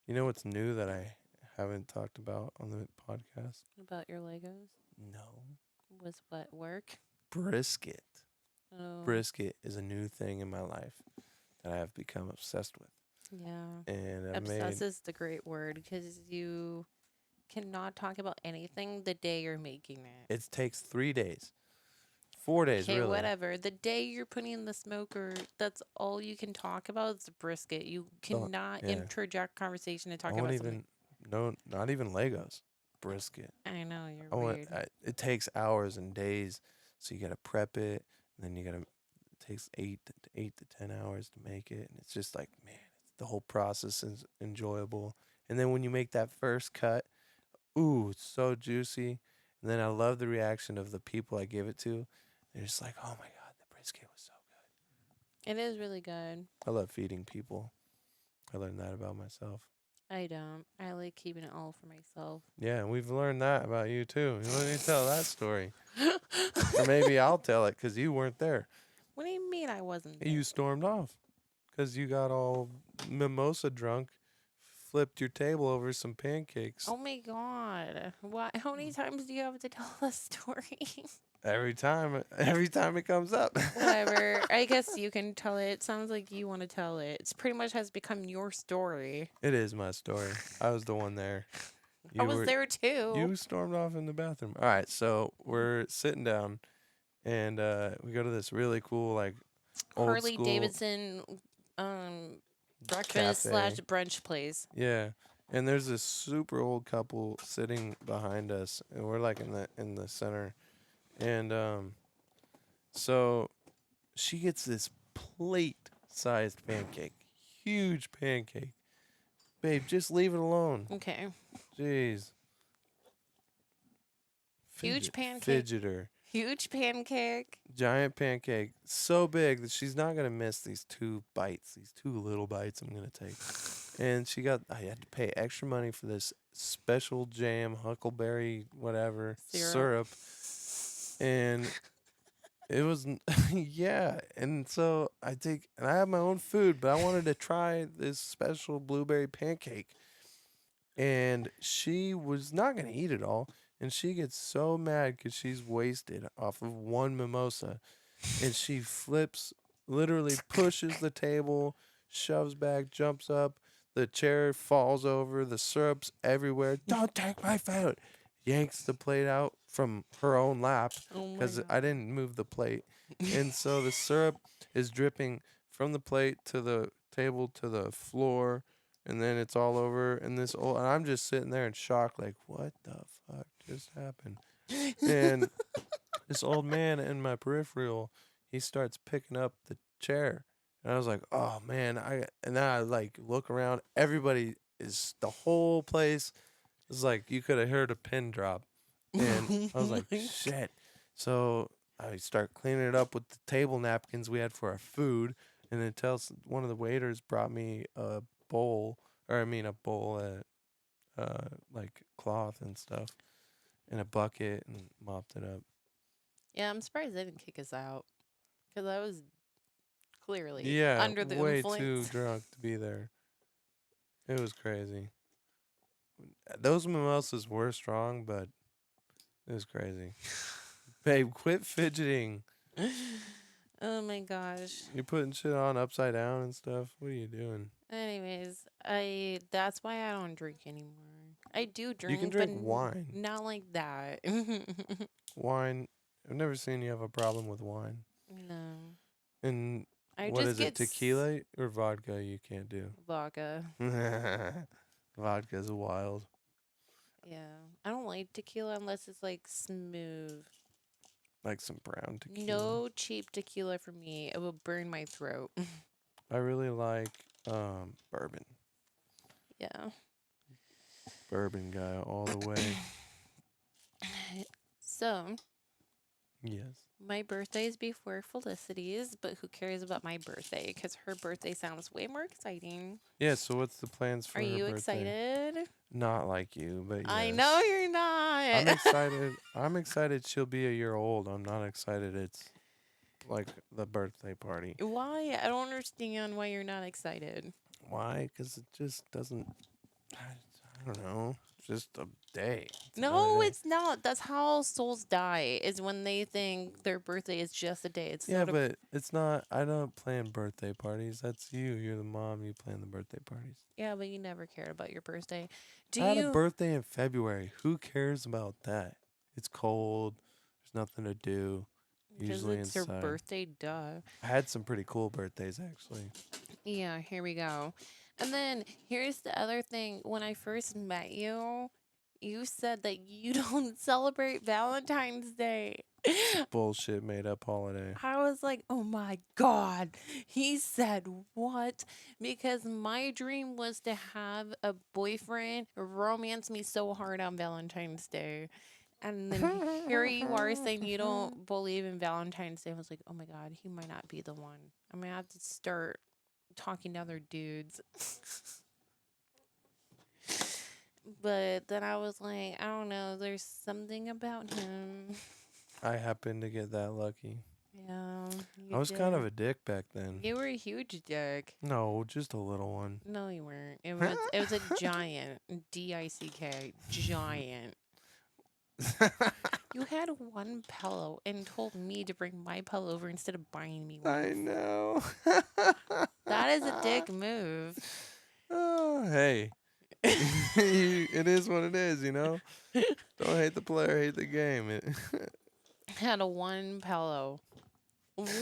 You know what's new that I haven't talked about on the podcast? About your Legos? No. Was what work? Brisket. Oh, Brisket is a new thing in my life that I have become obsessed with. yeah. And I Obsess made is the great word because you cannot talk about anything the day you're making it. it takes 3 days. 4 days Okay, really. whatever. The day you're putting in the smoker, that's all you can talk about is the brisket. You So cannot yeah. interject conversation and I talk won't about something. even no not even Legos. Brisket. I know, you're I want weird. it takes hours and days. So you gotta prep it and then you gotta it takes 8 to 10 hours to make it. And it's just like, man, the whole process is enjoyable. And then when you make that first cut, ooh, it's so juicy. And then I love the reaction of the people I give it to. They're just like, oh my God, the brisket was so good. It is really good. I love feeding people. I learned that about myself. I don't. I like keeping it all for myself. Yeah, and we've learned that about you too. Let me tell that story. Or maybe I'll tell it because you weren't there. What do you mean I wasn't there? You stormed off because you got all mimosa drunk, flipped your table over some pancakes. Oh my god. Why how many times do you have to tell that story? Every time it comes up. Whatever. I guess you can tell it. It sounds like you want to tell it. It's pretty much has become your story. It is my story. I was the one there. I You was were there too. you stormed off in the bathroom. All right, so we're sitting down and we go to this really cool like old Harley school Davidson breakfast slash cafe. brunch place. Yeah. And there's this super old couple sitting behind us and we're like in the center. And so she gets this plate sized pancake. Huge pancake. Babe, just leave it alone. Okay. Jeez. Huge pancake. Fidgeter. Huge pancake. Giant pancake. So big that she's not gonna miss these two bites, these two little bites I'm gonna take. And I had to pay extra money for this special jam, huckleberry, whatever, Syrup. syrup. And it was, yeah. And so and I have my own food, but I wanted to try this special blueberry pancake. And she was not going to eat it all. And she gets so mad because she's wasted off of one mimosa. And she flips, literally pushes the table, shoves back, jumps up. The chair falls over. The syrup's everywhere. Don't take my food. Yanks the plate out from her own lap Oh my because god. I didn't move the plate. And so the syrup is dripping from the plate to the table to the floor. And then it's all over. And and I'm just sitting there in shock, like, what the fuck just happened? And this old man in my peripheral, he starts picking up the chair. And I was like, oh man, and then I like look around, the whole place is like you could have heard a pin drop. And I was like, shit. So I start cleaning it up with the table napkins we had for our food, and then tells one of the waiters brought me a bowl, a bowl like cloth and stuff, and a bucket, and mopped it up. Yeah, I'm surprised they didn't kick us out because I was clearly Yeah, under the way too influence. drunk to be there. It was crazy. Those mimosas were strong, but it was crazy. Babe, quit fidgeting. Oh my gosh. You're putting shit on upside down and stuff. What are you doing? Anyways, that's why I don't drink anymore. I do You can drink, but drink wine. not like that. Wine. I've never seen you have a problem with wine. No. And I what just is it? get Tequila or vodka you can't do? vodka. Vodka's wild. Yeah. I don't like tequila unless it's like smooth. Like some brown tequila. No cheap tequila for me. It will burn my throat. I really like bourbon. Yeah. Bourbon guy all the way. So, Yes. my birthday is before Felicity's, but who cares about my birthday? Because her birthday sounds way more exciting. Yeah, so what's the plans for Are her you birthday? excited? Not like you, but yes. I know you're I'm not. excited. I'm excited she'll be a year old. I'm not excited it's like the birthday party. Why? I don't understand why you're not excited. Why? Because it just doesn't. I don't know. It's just a day. No, it's not. That's how souls die, is when they think their birthday is just a day. It's Yeah, not a. but it's not. I don't plan birthday parties. That's you. You're the mom. You plan the birthday parties. Yeah, but you never cared about your birthday. Do I had a you? birthday in February. Who cares about that? It's cold. There's nothing to do. Because Usually it's your inside. birthday, duh. I had some pretty cool birthdays actually. Yeah, here we go. And then here's the other thing. When I first met you, you said that you don't celebrate Valentine's Day. Bullshit made up holiday. I was like, oh my God. He said, what? Because my dream was to have a boyfriend romance me so hard on Valentine's Day. And then here you are saying you don't believe in Valentine's Day. I was like, oh my God, he might not be the one. I'm going to have to start talking to other dudes. But then I was like, I don't know. There's something about him. I happened to get that lucky. Yeah. I was kind of a dick back then. You were a huge dick. No, just a little one. No, you weren't. It was a giant. DICK. Giant. You had one pillow and told me to bring my pillow over instead of buying me one. I know. That is a dick move. Oh, hey. It is what it is, you know. Don't hate the player, hate the game. Had a one pillow.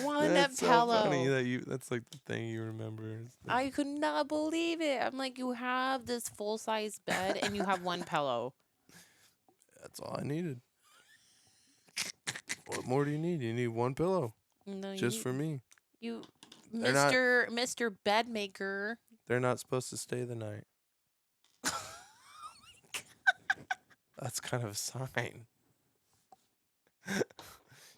One That's so funny pillow. that you. That's like the thing you remember. I could not believe it. I'm like, you have this full size bed and you have one pillow. That's all I needed. What more do you need? You need one pillow, No, just for me. you, They're not. Mister Bed Maker. They're not supposed to stay the night. That's kind of a sign.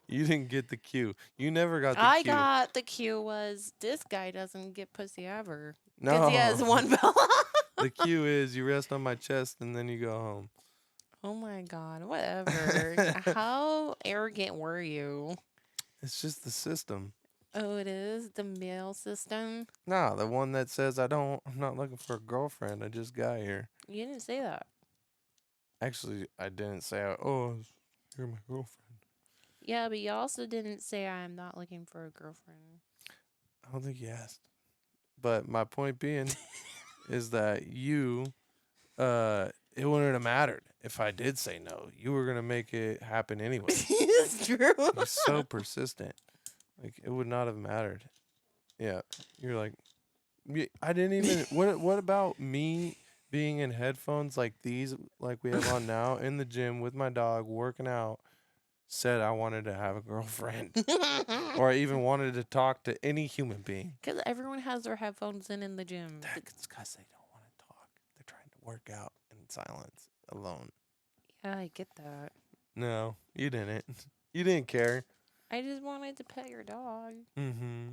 You didn't get the cue. You never got the I cue. got the cue was this guy doesn't get pussy ever because he No. has one pillow. The cue is you rest on my chest and then you go home. Oh my god, whatever. How arrogant were you? It's just the system. Oh, it is the mail system. Nah, the one that says I'm not looking for a girlfriend. I just got here. You didn't say that. Actually, I didn't say, oh, you're my girlfriend. Yeah, but you also didn't say I'm not looking for a girlfriend. I don't think you asked. But my point being is that it wouldn't have mattered if I did say no. You were going to make it happen anyway. It's true. You're so persistent. Like, it would not have mattered. Yeah. You're like, I didn't even. What about me being in headphones like these, like we have on now, in the gym with my dog, working out, said I wanted to have a girlfriend, or I even wanted to talk to any human being? Because everyone has their headphones in the gym. It's because they don't want to talk. They're trying to work out in silence, alone. Yeah, I get that. No, you didn't. You didn't care. I just wanted to pet your dog. Mm-hmm.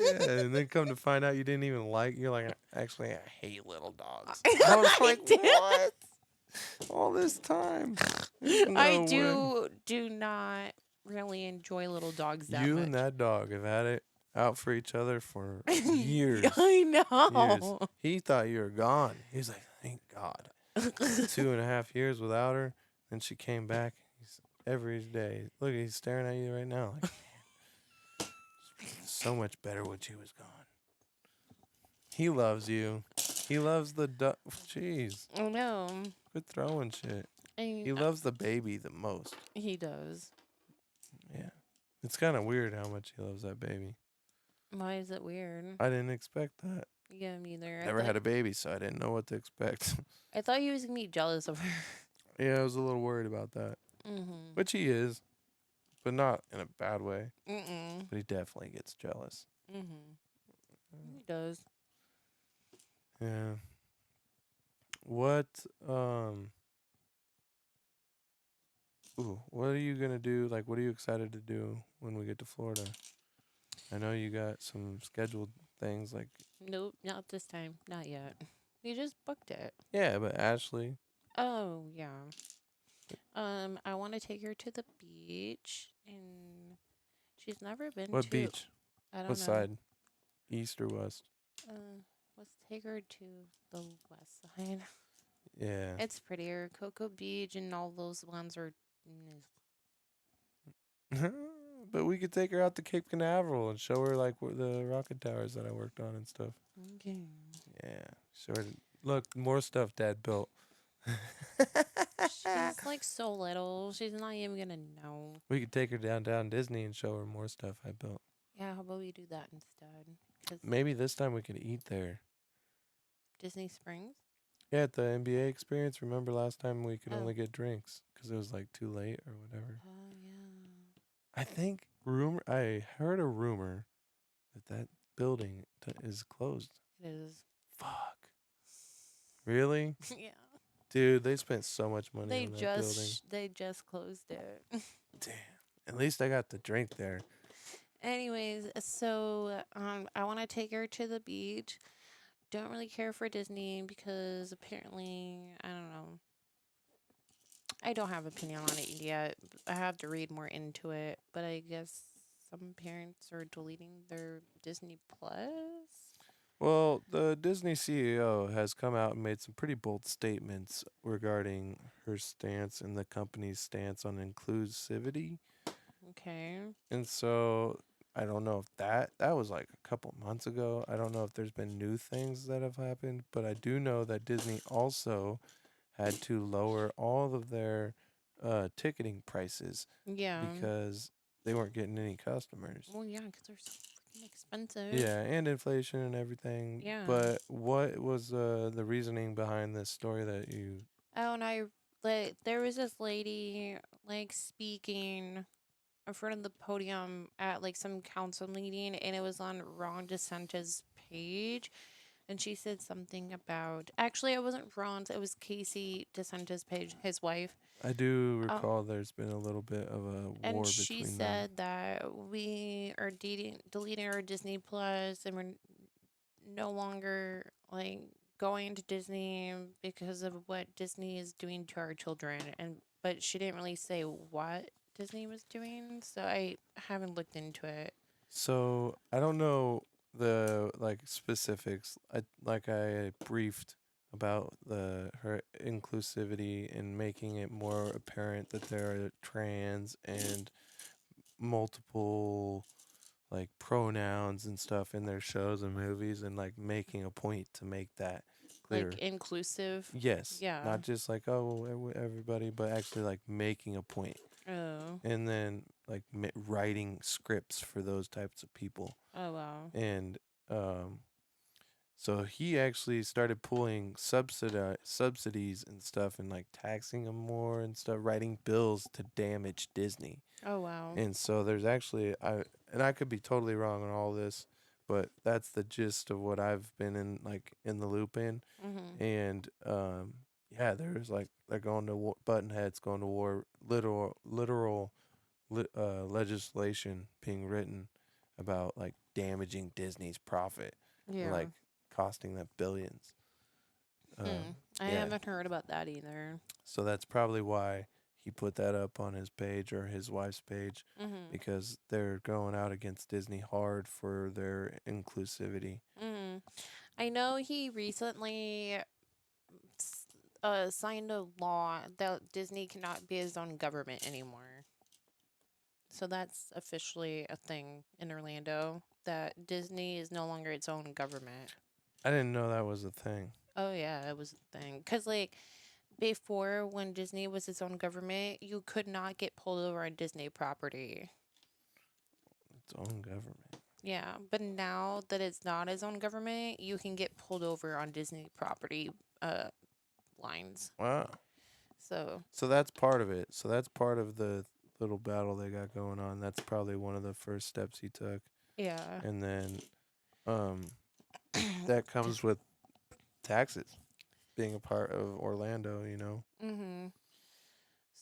Yeah, and then come to find out you didn't even like. You're like, actually, I hate little dogs. I was like, did. what? All this time. There's I no way. do not really enjoy little dogs that You much. and that dog have had it out for each other for years. I Years. know. He thought you were gone. He was like, thank God. 2.5 years without her. Then she came back. He's every day. Look, he's staring at you right now. Like, so much better when she was gone. He loves you. He loves the dog. Jeez. Oh no. Quit throwing shit. I, He loves the baby the most. he does. Yeah. It's kind of weird how much he loves that baby. Why is it weird? I didn't expect that. Yeah, me neither. Never had a baby, so I didn't know what to expect. I thought he was gonna be jealous of her. Yeah, I was a little worried about that. Mm-hmm. Which he is, but not in a bad way. Mm-mm. But he definitely gets jealous. Mm-hmm. He does. Yeah. What what are you gonna do? Like, what are you excited to do when we get to Florida? I know you got some scheduled things like. Nope, not this time. Not yet. You just booked it. Yeah, but Ashley. Oh yeah. I want to take her to the beach, and she's never been What to. beach? I don't What know. side? East or west? Let's take her to the west side. Yeah. It's prettier. Cocoa Beach and all those ones are. But we could take her out to Cape Canaveral and show her like the rocket towers that I worked on and stuff. Okay. Yeah. Show her. Look, more stuff Dad built. She's like so little. She's not even gonna know. We could take her downtown Disney and show her more stuff I built. Yeah, how about we do that instead? 'Cause Maybe this time we could eat there. Disney Springs. Yeah, at the NBA experience. Remember last time we could Oh. only get drinks because it was like too late or whatever. Oh yeah. I think I heard a rumor that building is closed. It is. Fuck. Really? Yeah. Dude, they spent so much money on that building. They just closed it. Damn. At least I got to drink there. Anyways, so I want to take her to the beach. Don't really care for Disney because apparently I don't know. I don't have opinion on it yet. I have to read more into it, but I guess some parents are deleting their Disney Plus. Well, the Disney CEO has come out and made some pretty bold statements regarding her stance and the company's stance on inclusivity. Okay. And so I don't know if that was like a couple months ago. I don't know if there's been new things that have happened, but I do know that Disney also had to lower all of their ticketing prices Yeah. because they weren't getting any customers. Well, yeah, because they're so freaking expensive. Yeah, and inflation and everything. Yeah. But what was the reasoning behind this story that you? Oh, and I like there was this lady like speaking in front of the podium at like some council meeting, and it was on Ron DeSantis' page, and she said something about actually it wasn't Ron's, it was Casey DeSantis' page, his wife. I do Oh, recall there's been a little bit of a and war she between them. said that we are deleting our Disney Plus, and we're no longer like going to Disney because of what Disney is doing to our children. And but she didn't really say what Disney was doing, so I haven't looked into it. So I don't know the like specifics. I briefed about the her inclusivity and making it more apparent that there are trans and multiple like pronouns and stuff in their shows and movies, and like making a point to make that Like clear. inclusive. Yes, Yeah. not just like oh everybody, but actually like making a point, Oh. and then like writing scripts for those types of people. Oh wow. And um, so he actually started pulling subsidies and stuff, and like taxing them more and stuff, writing bills to damage Disney. Oh wow. And so there's actually I could be totally wrong on all this, but that's the gist of what I've been in the loop in. Mhm. And yeah, there's like they're going to war, button heads going to war, legislation being written about like damaging Disney's profit, Yeah. like costing them billions. I Yeah, haven't heard about that either. so that's probably why he put that up on his page or his wife's page, Mhm. because they're going out against Disney hard for their inclusivity. Mhm. I know he recently signed a law that Disney cannot be his own government anymore. So that's officially a thing in Orlando that Disney is no longer its own government. I didn't know that was a thing. Oh yeah, it was a thing. Cause like before, when Disney was its own government, you could not get pulled over on Disney property. Its own government. Yeah, but now that it's not its own government, you can get pulled over on Disney property uh lines. Wow. So So that's part of it. So that's part of the little battle they got going on. That's probably one of the first steps he took. yeah. And then um that comes with taxes being a part of Orlando, you know. Mhm.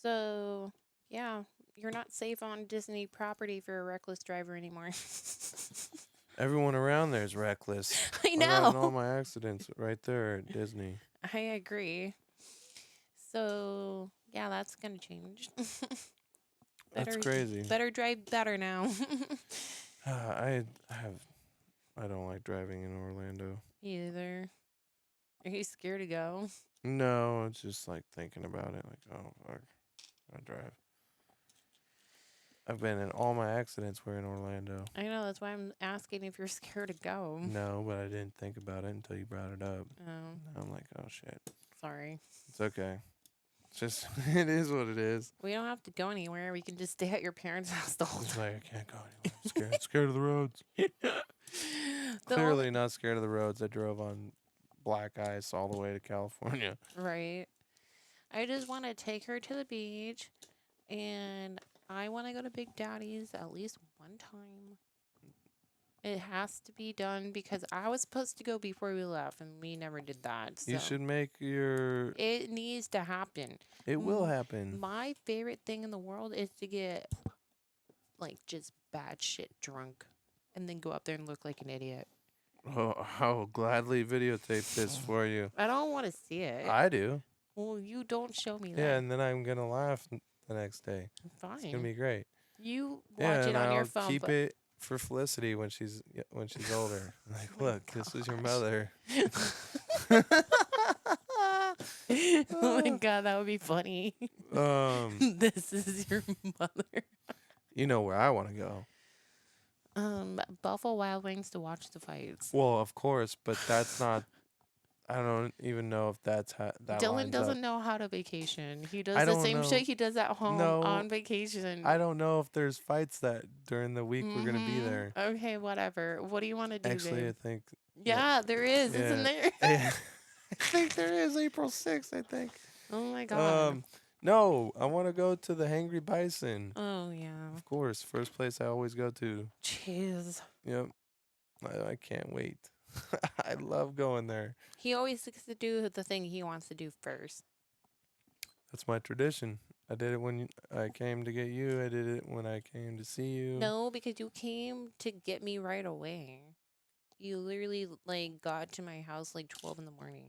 So, yeah, you're not safe on Disney property if you're a reckless driver anymore. Everyone around there is reckless. I I got in all know. my accidents right there at Disney. I agree. So, yeah, that's going to change. That's better crazy. better drive better now. I have I don't like driving in Orlando. Either. Are you scared to go? No, it's just like thinking about it. Like, oh fuck, I drive. I've been in all my accidents were in Orlando. I know, that's why I'm asking if you're scared to go. No, but I didn't think about it until you brought it up. Oh, Now I'm like, oh shit. sorry. It's okay. It's just it is what it is. We don't have to go anywhere. We can just stay at your parents' house the whole It's time. like I can't go anywhere. I'm scared. Scared of the roads. The Clearly not scared of the roads. I drove on black ice all the way to California. right. I just want to take her to the beach, and I want to go to Big Daddy's at least one time. It has to be done because I was supposed to go before we left, and we never did that. So You should make your. it needs to happen. It will M- happen. My favorite thing in the world is to get like just bad shit drunk, and then go up there and look like an idiot. Oh, I'll gladly videotape this for you. I don't want to see it. I do. Well, you don't show me Yeah, that. and then I'm gonna laugh the next day. It's gonna Fine. be great. You Yeah, watch it and on your I'll phone, keep but it for Felicity when she's older. Like, oh my look, this is your gosh. mother. Oh my god, that would be funny. Um, This is your mother. you know where I want to go. Buffalo Wild Wings to watch the fights. Well, of course, but that's not. I don't even know if that Dylan lines up. doesn't know how to vacation. He does I the don't same shit know. he does at home No, on vacation. I don't know if there's fights that during the week we're gonna be Mm-hmm. there. Okay, whatever. What do you want to do, Actually, babe? I think that Yeah, there is, isn't yeah, there? I think there is April 6th. I think. Oh my god. Um, no, I want to go to the Hangry Bison. Oh yeah. Of course, first place I always go to. Jeez. Yep, I can't wait. I love going there. He always likes to do the thing he wants to do first. That's my tradition. I did it when I came to get you. I did it when I came to see you. No, because you came to get me right away. You literally like got to my house like 12 in the morning.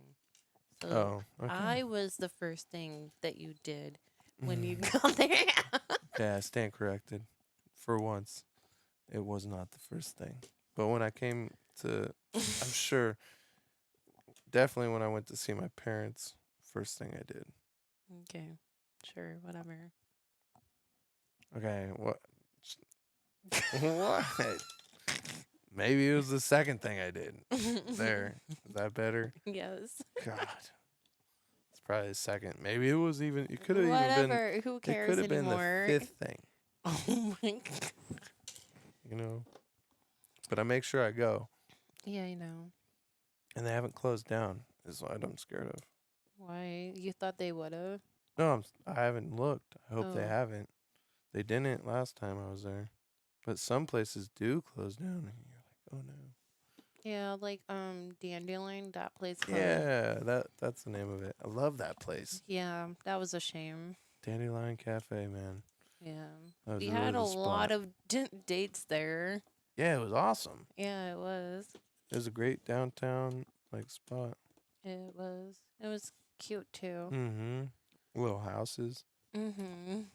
So Oh, okay. I was the first thing that you did when you Mm. got there. Okay, I stand corrected. For once, it was not the first thing. But when I came to, I'm sure, definitely when I went to see my parents, first thing I did. Okay. Sure, whatever. Okay, what? What? Maybe it was the second thing I did. There. Is that better? Yes. God. It's probably the second. Maybe it was even, it could have even been, Whatever. Who it could cares have been the anymore? fifth thing, Oh my god. you know? But I make sure I go. Yeah, I know. And they haven't closed down, is what I'm scared of. Why? You thought they would have? No, I haven't looked. I hope they Oh. haven't. They didn't last time I was there. But some places do close down, and you're like, oh no. Yeah, like Dandelion, that place closed. Yeah, that's the name of it. I love that place. Yeah, that was a shame. Dandelion Cafe, man. Yeah. That was We really had a the lot spot. of dates there. Yeah, it was awesome. Yeah, it was. It was a great downtown like spot. It was. It was cute too. Mm-hmm. Little houses. Mhm. Kind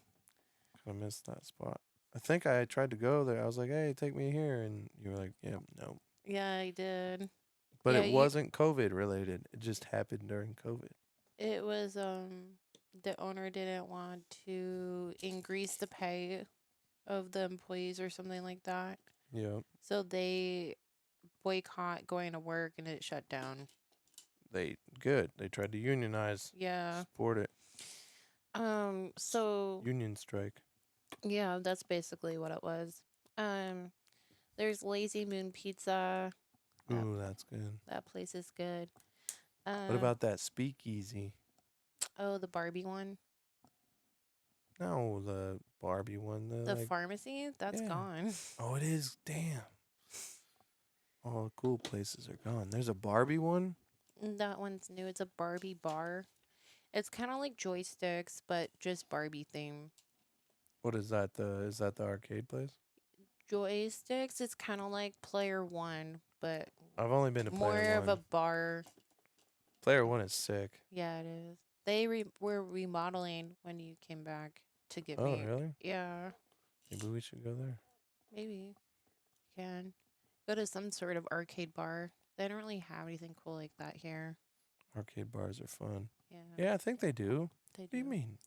of missed that spot. I think I tried to go there. I was like, hey, take me here. And you were like, yeah, no. Yeah, I did. But Yeah, it you wasn't COVID related. It just happened during COVID. it was the owner didn't want to increase the pay of the employees or something like that. Yep. So they boycott going to work and it shut down. Good. They tried to unionize. Yeah. Support it. So Union strike. yeah, that's basically what it was. Um there's Lazy Moon Pizza. That Ooh, that's good. that place is good. What Um about that speakeasy? oh, the Barbie one. No, the Barbie one. The The like, pharmacy, that's yeah. gone. Oh, it is. Damn. All the cool places are gone. There's a Barbie one. That one's new. It's a Barbie bar. It's kind of like joysticks, but just Barbie theme. What is that? Is that the arcade place? Joysticks, it's kind of like Player One, but I've only been to more Player of a One. bar. Player One is sick. Yeah, it is. They were remodeling when you came back to get Oh, me. really? Yeah, Maybe we should go there. maybe you can go to some sort of arcade bar. They don't really have anything cool like that here. Arcade bars are fun. Yeah, Yeah, I think they do. they What do you do. mean?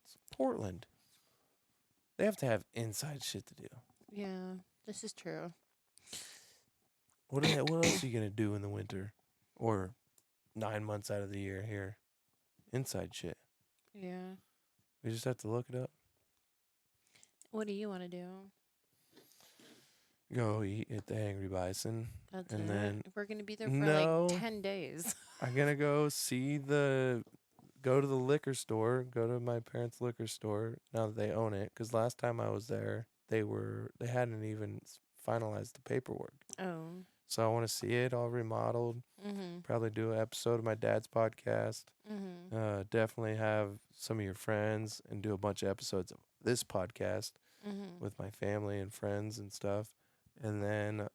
It's Portland. They have to have inside shit to do. Yeah, this is true. What else are you gonna do in the winter, or 9 months out of the year here? Inside shit. Yeah. We just have to look it up. What do you want to do? Go eat at the Angry Bison, That's and it. then We're gonna be there for no, like 10 days. I'm gonna go to the liquor store, go to my parents' liquor store now that they own it. Because last time I was there, they hadn't even finalized the paperwork. Oh. So I want to see it all remodeled. Mhm. Probably do an episode of my dad's podcast. Mhm. Definitely have some of your friends and do a bunch of episodes of this podcast Mhm. with my family and friends and stuff. And then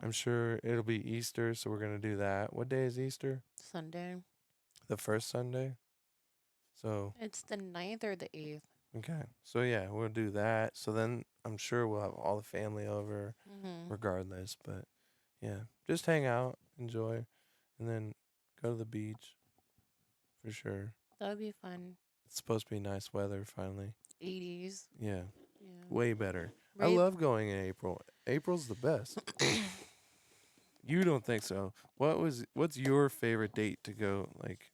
I'm sure it'll be Easter, so we're gonna do that. What day is Easter? Sunday. The first Sunday. So It's the 9th or the 8th. okay. So yeah, we'll do that. So then I'm sure we'll have all the family over Mhm. regardless. But yeah, just hang out, enjoy, and then go to the beach for sure. That would be fun. It's supposed to be nice weather finally. 80s. Yeah, Yeah. way better. I Right? love going in April. April's the best. You don't think so? What's your favorite date to go? Like,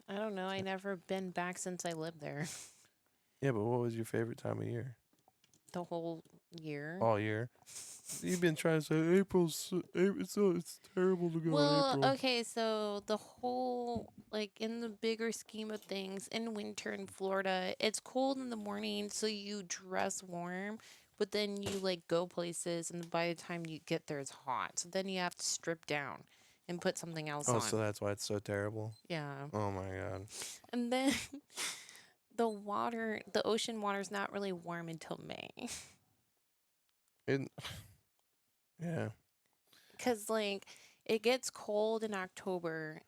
I don't know. I never been back since I lived there. yeah, but what was your favorite time of year? The whole year. All year. You've been trying to say it's terrible to go in Well, April. okay, so the whole, like, in the bigger scheme of things, in winter in Florida, it's cold in the morning, so you dress warm, but then you, like, go places, and by the time you get there, it's hot. So then you have to strip down and put something else Oh, so on. that's why it's so terrible. Yeah. Oh my god. And then the ocean water's not really warm until May. It, yeah. Because, like, it gets cold in October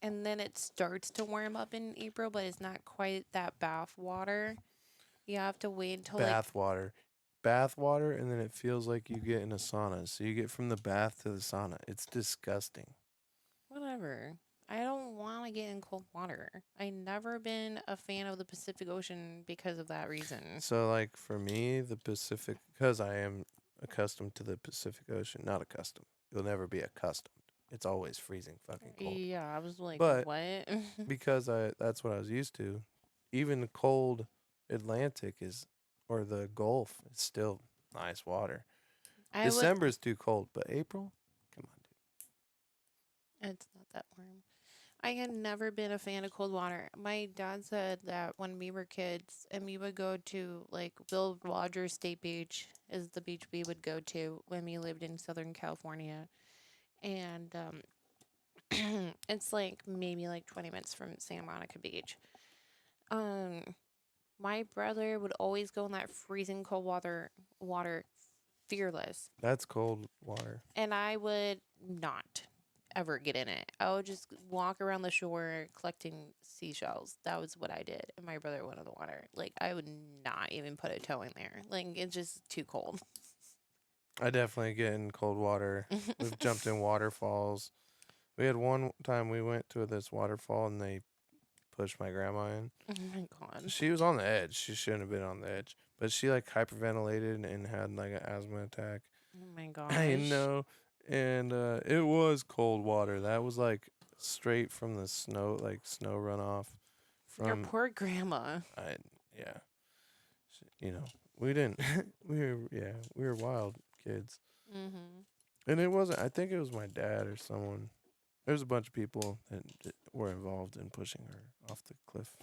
and then it starts to warm up in April, but it's not quite that bath water. You have to wait until like Bath water, and then it feels like you get in a sauna. So you get from the bath to the sauna. It's disgusting. whatever. I don't want to get in cold water. I never been a fan of the Pacific Ocean because of that reason. So like for me, the Pacific, because I am accustomed to the Pacific Ocean, not accustomed. You'll never be accustomed. It's always freezing fucking cold. Yeah, I was like, But what? because that's what I was used to, even the cold Atlantic is or the Gulf is still nice water. I would. December is too cold, but April, come on, It's not that warm. I had never been a fan of cold water. My dad said that when we were kids and we would go to like Bill Rogers State Beach is the beach we would go to when we lived in Southern California. And it's like maybe like 20 minutes from Santa Monica Beach. Um, my brother would always go in that freezing cold water fearless. that's cold water. And I would not ever get in it. I would just walk around the shore collecting seashells. That was what I did. And my brother went in the water. Like, I would not even put a toe in there. Like, it's just too cold. I definitely get in cold water. We've jumped in waterfalls. We had one time we went to this waterfall and they pushed my grandma in. Oh my god. She was on the edge. She shouldn't have been on the edge, but she like hyperventilated and had like an asthma attack. Oh my I gosh. know, and it was cold water. That was like straight from the snow, like snow runoff Your from. poor grandma. I yeah, you know we didn't. We were wild kids, Mm-hmm. and it wasn't. I think it was my dad or someone. There's a bunch of people that were involved in pushing her off the cliff,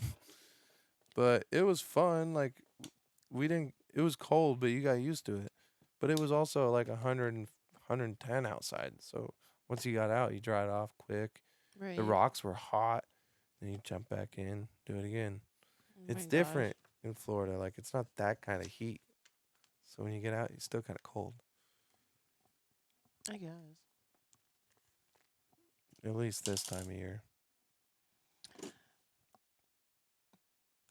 but it was fun. Like we didn't. It was cold, but you got used to it. But it was also like 110 outside. So once you got out, you dried off quick. The Right. rocks were hot. Then you jump back in, do it again. Oh my It's gosh. different in Florida. Like it's not that kind of heat. So when you get out, you're still kind of cold. I guess. At least this time of year.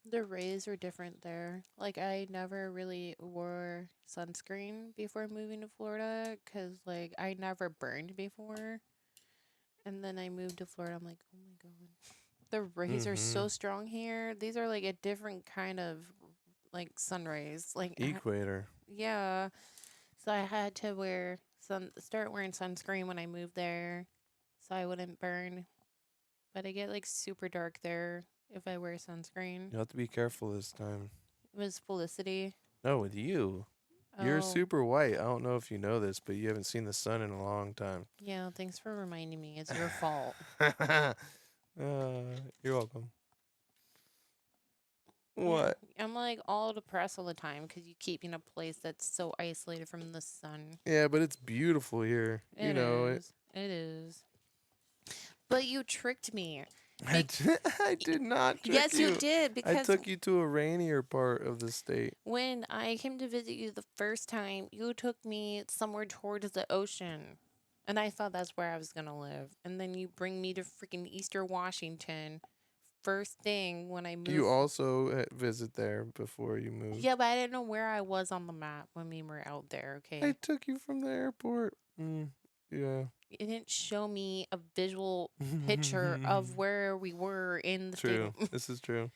The rays are different there. Like, I never really wore sunscreen before moving to Florida because, like, I never burned before. And then I moved to Florida. I'm like, oh my God. The rays are Mm-hmm. so strong here. These are like a different kind of like sun rays. Equator. Yeah. So I had to start wearing sunscreen when I moved there so I wouldn't burn. But I get like super dark there if I wear sunscreen. You'll have to be careful this time. It was Felicity. No, with you. You're Oh, super white. I don't know if you know this, but you haven't seen the sun in a long time. yeah. Thanks for reminding me. It's your fault. uh, you're welcome. Yeah. What? I'm like all depressed all the time because you keep in a place that's so isolated from the sun. Yeah, but it's beautiful here. You It know it. is. It is. But you tricked me. I Be- did, I did not trick yes, you you. did. I Because took you to a rainier part of the state. when I came to visit you the first time, you took me somewhere towards the ocean. And I thought that's where I was going to live. And then you bring me to freaking Easter, Washington. First thing when I You moved. also visit there before you moved. Yeah, but I didn't know where I was on the map when we were out there, I okay? took you from the airport. Yeah. It didn't show me a visual picture of where we were in the state of. True. This is true.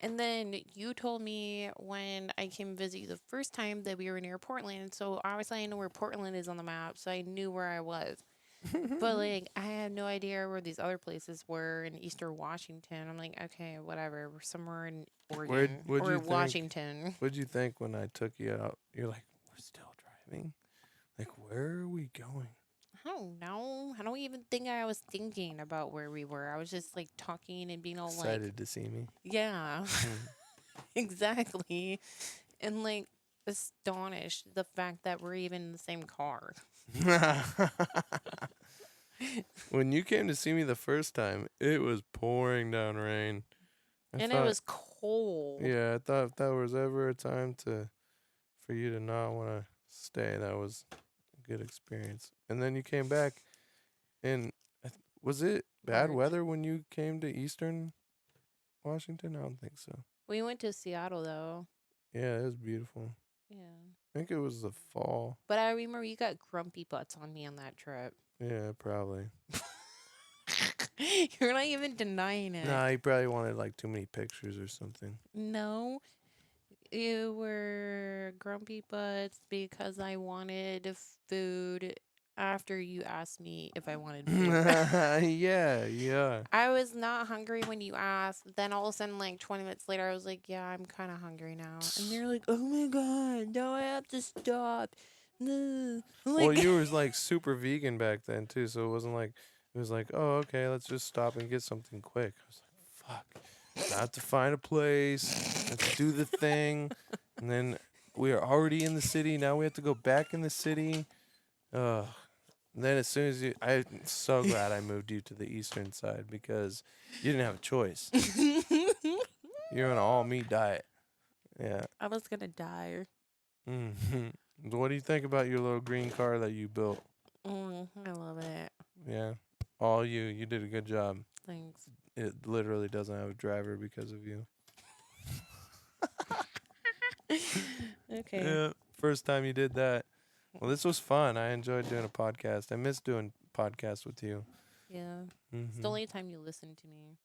And then you told me when I came visit you the first time that we were near Portland. So obviously I know where Portland is on the map, so I knew where I was. But like I had no idea where these other places were in Eastern Washington. I'm like, okay, whatever. We're somewhere in Where Oregon would or you think? Washington. What'd you think when I took you out? You're like, we're still driving. Like, where are we going? I don't know. I don't even think I was thinking about where we were. I was just like talking and being all like, Excited to see me. yeah, exactly. And like astonished the fact that we're even in the same car. When you came to see me the first time, it was pouring down rain. I And it thought, was cold. yeah, I thought if there was ever a time for you to not want to stay, that was a good experience. And then you came back, and was it bad March. weather when you came to Eastern Washington? I don't think so. We went to Seattle though. Yeah, it was beautiful. Yeah. I think it was the fall. But I remember you got grumpy butts on me on that trip. Yeah, probably. You're not even denying it. Nah, he probably wanted like too many pictures or something. No, you were grumpy butts because I wanted food after you asked me if I wanted food. Yeah, yeah. I was not hungry when you asked. Then all of a sudden, like 20 minutes later, I was like, yeah, I'm kind of hungry now. And they're like, oh my God, now I have to stop. No. I'm Well, like, you was like super vegan back then too, so it wasn't like it was like, oh, okay, let's just stop and get something quick. I was like, fuck, I have to find a place, let's do the thing, and then we are already in the city. Now we have to go back in the city. Ugh. And then as soon as I'm so glad I moved you to the eastern side because you didn't have a choice. You're on an all meat diet. Yeah. I was going to die. Hmm. What do you think about your little green car that you built? I love it. Yeah. All you. You did a good job. Thanks. It literally doesn't have a driver because of you. Okay. Yeah. First time you did that. Well, this was fun. I enjoyed doing a podcast. I miss doing podcasts with you. Yeah. It's the Hmm. only time you listen to me.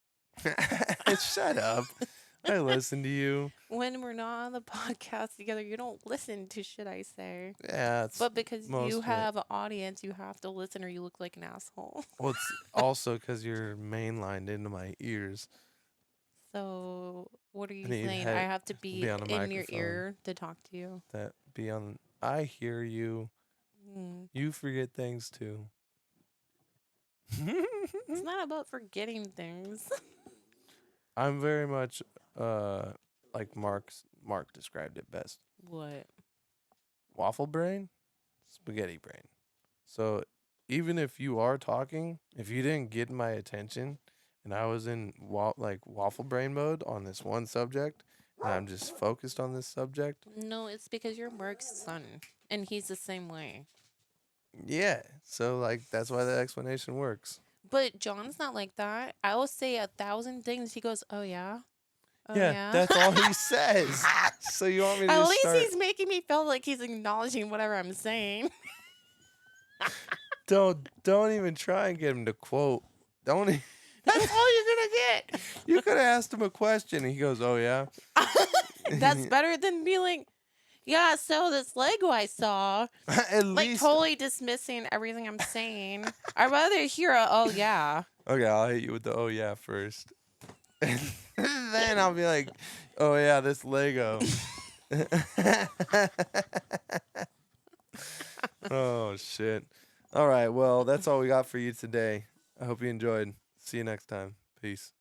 Shut up. I listen to you. When we're not on the podcast together, you don't listen to shit I say. Yeah, it's But because most you of it. have an audience, you have to listen or you look like an asshole. Well, it's also because you're mainlined into my ears. So, what are I you need saying? I have to be on a in your microphone ear to talk to you? that be on. I hear you. Mm. You forget things too. It's not about forgetting things. I'm very much like Mark described it best. What? Waffle brain, spaghetti brain. So even if you are talking, if you didn't get my attention and I was in waffle brain mode on this one subject and I'm just focused on this subject, No, it's because you're Mark's son, and he's the same way. yeah. So like that's why the explanation works. But John's not like that. I will say 1,000 things. He goes, "Oh yeah, oh Yeah, yeah." that's all he says. So you want me to At just least start? he's making me feel like he's acknowledging whatever I'm saying. Don't even try and get him to quote. Don't. That's all you're gonna get. You could have asked him a question. And he goes, "Oh yeah." That's better than being like, yeah, so this Lego I saw, At like least. totally dismissing everything I'm saying. I'd rather hear a, oh yeah. Okay, I'll hit you with the "oh yeah" first, and then I'll be like, "Oh yeah, this Lego." Oh shit. All right. Well, that's all we got for you today. I hope you enjoyed. See you next time. Peace.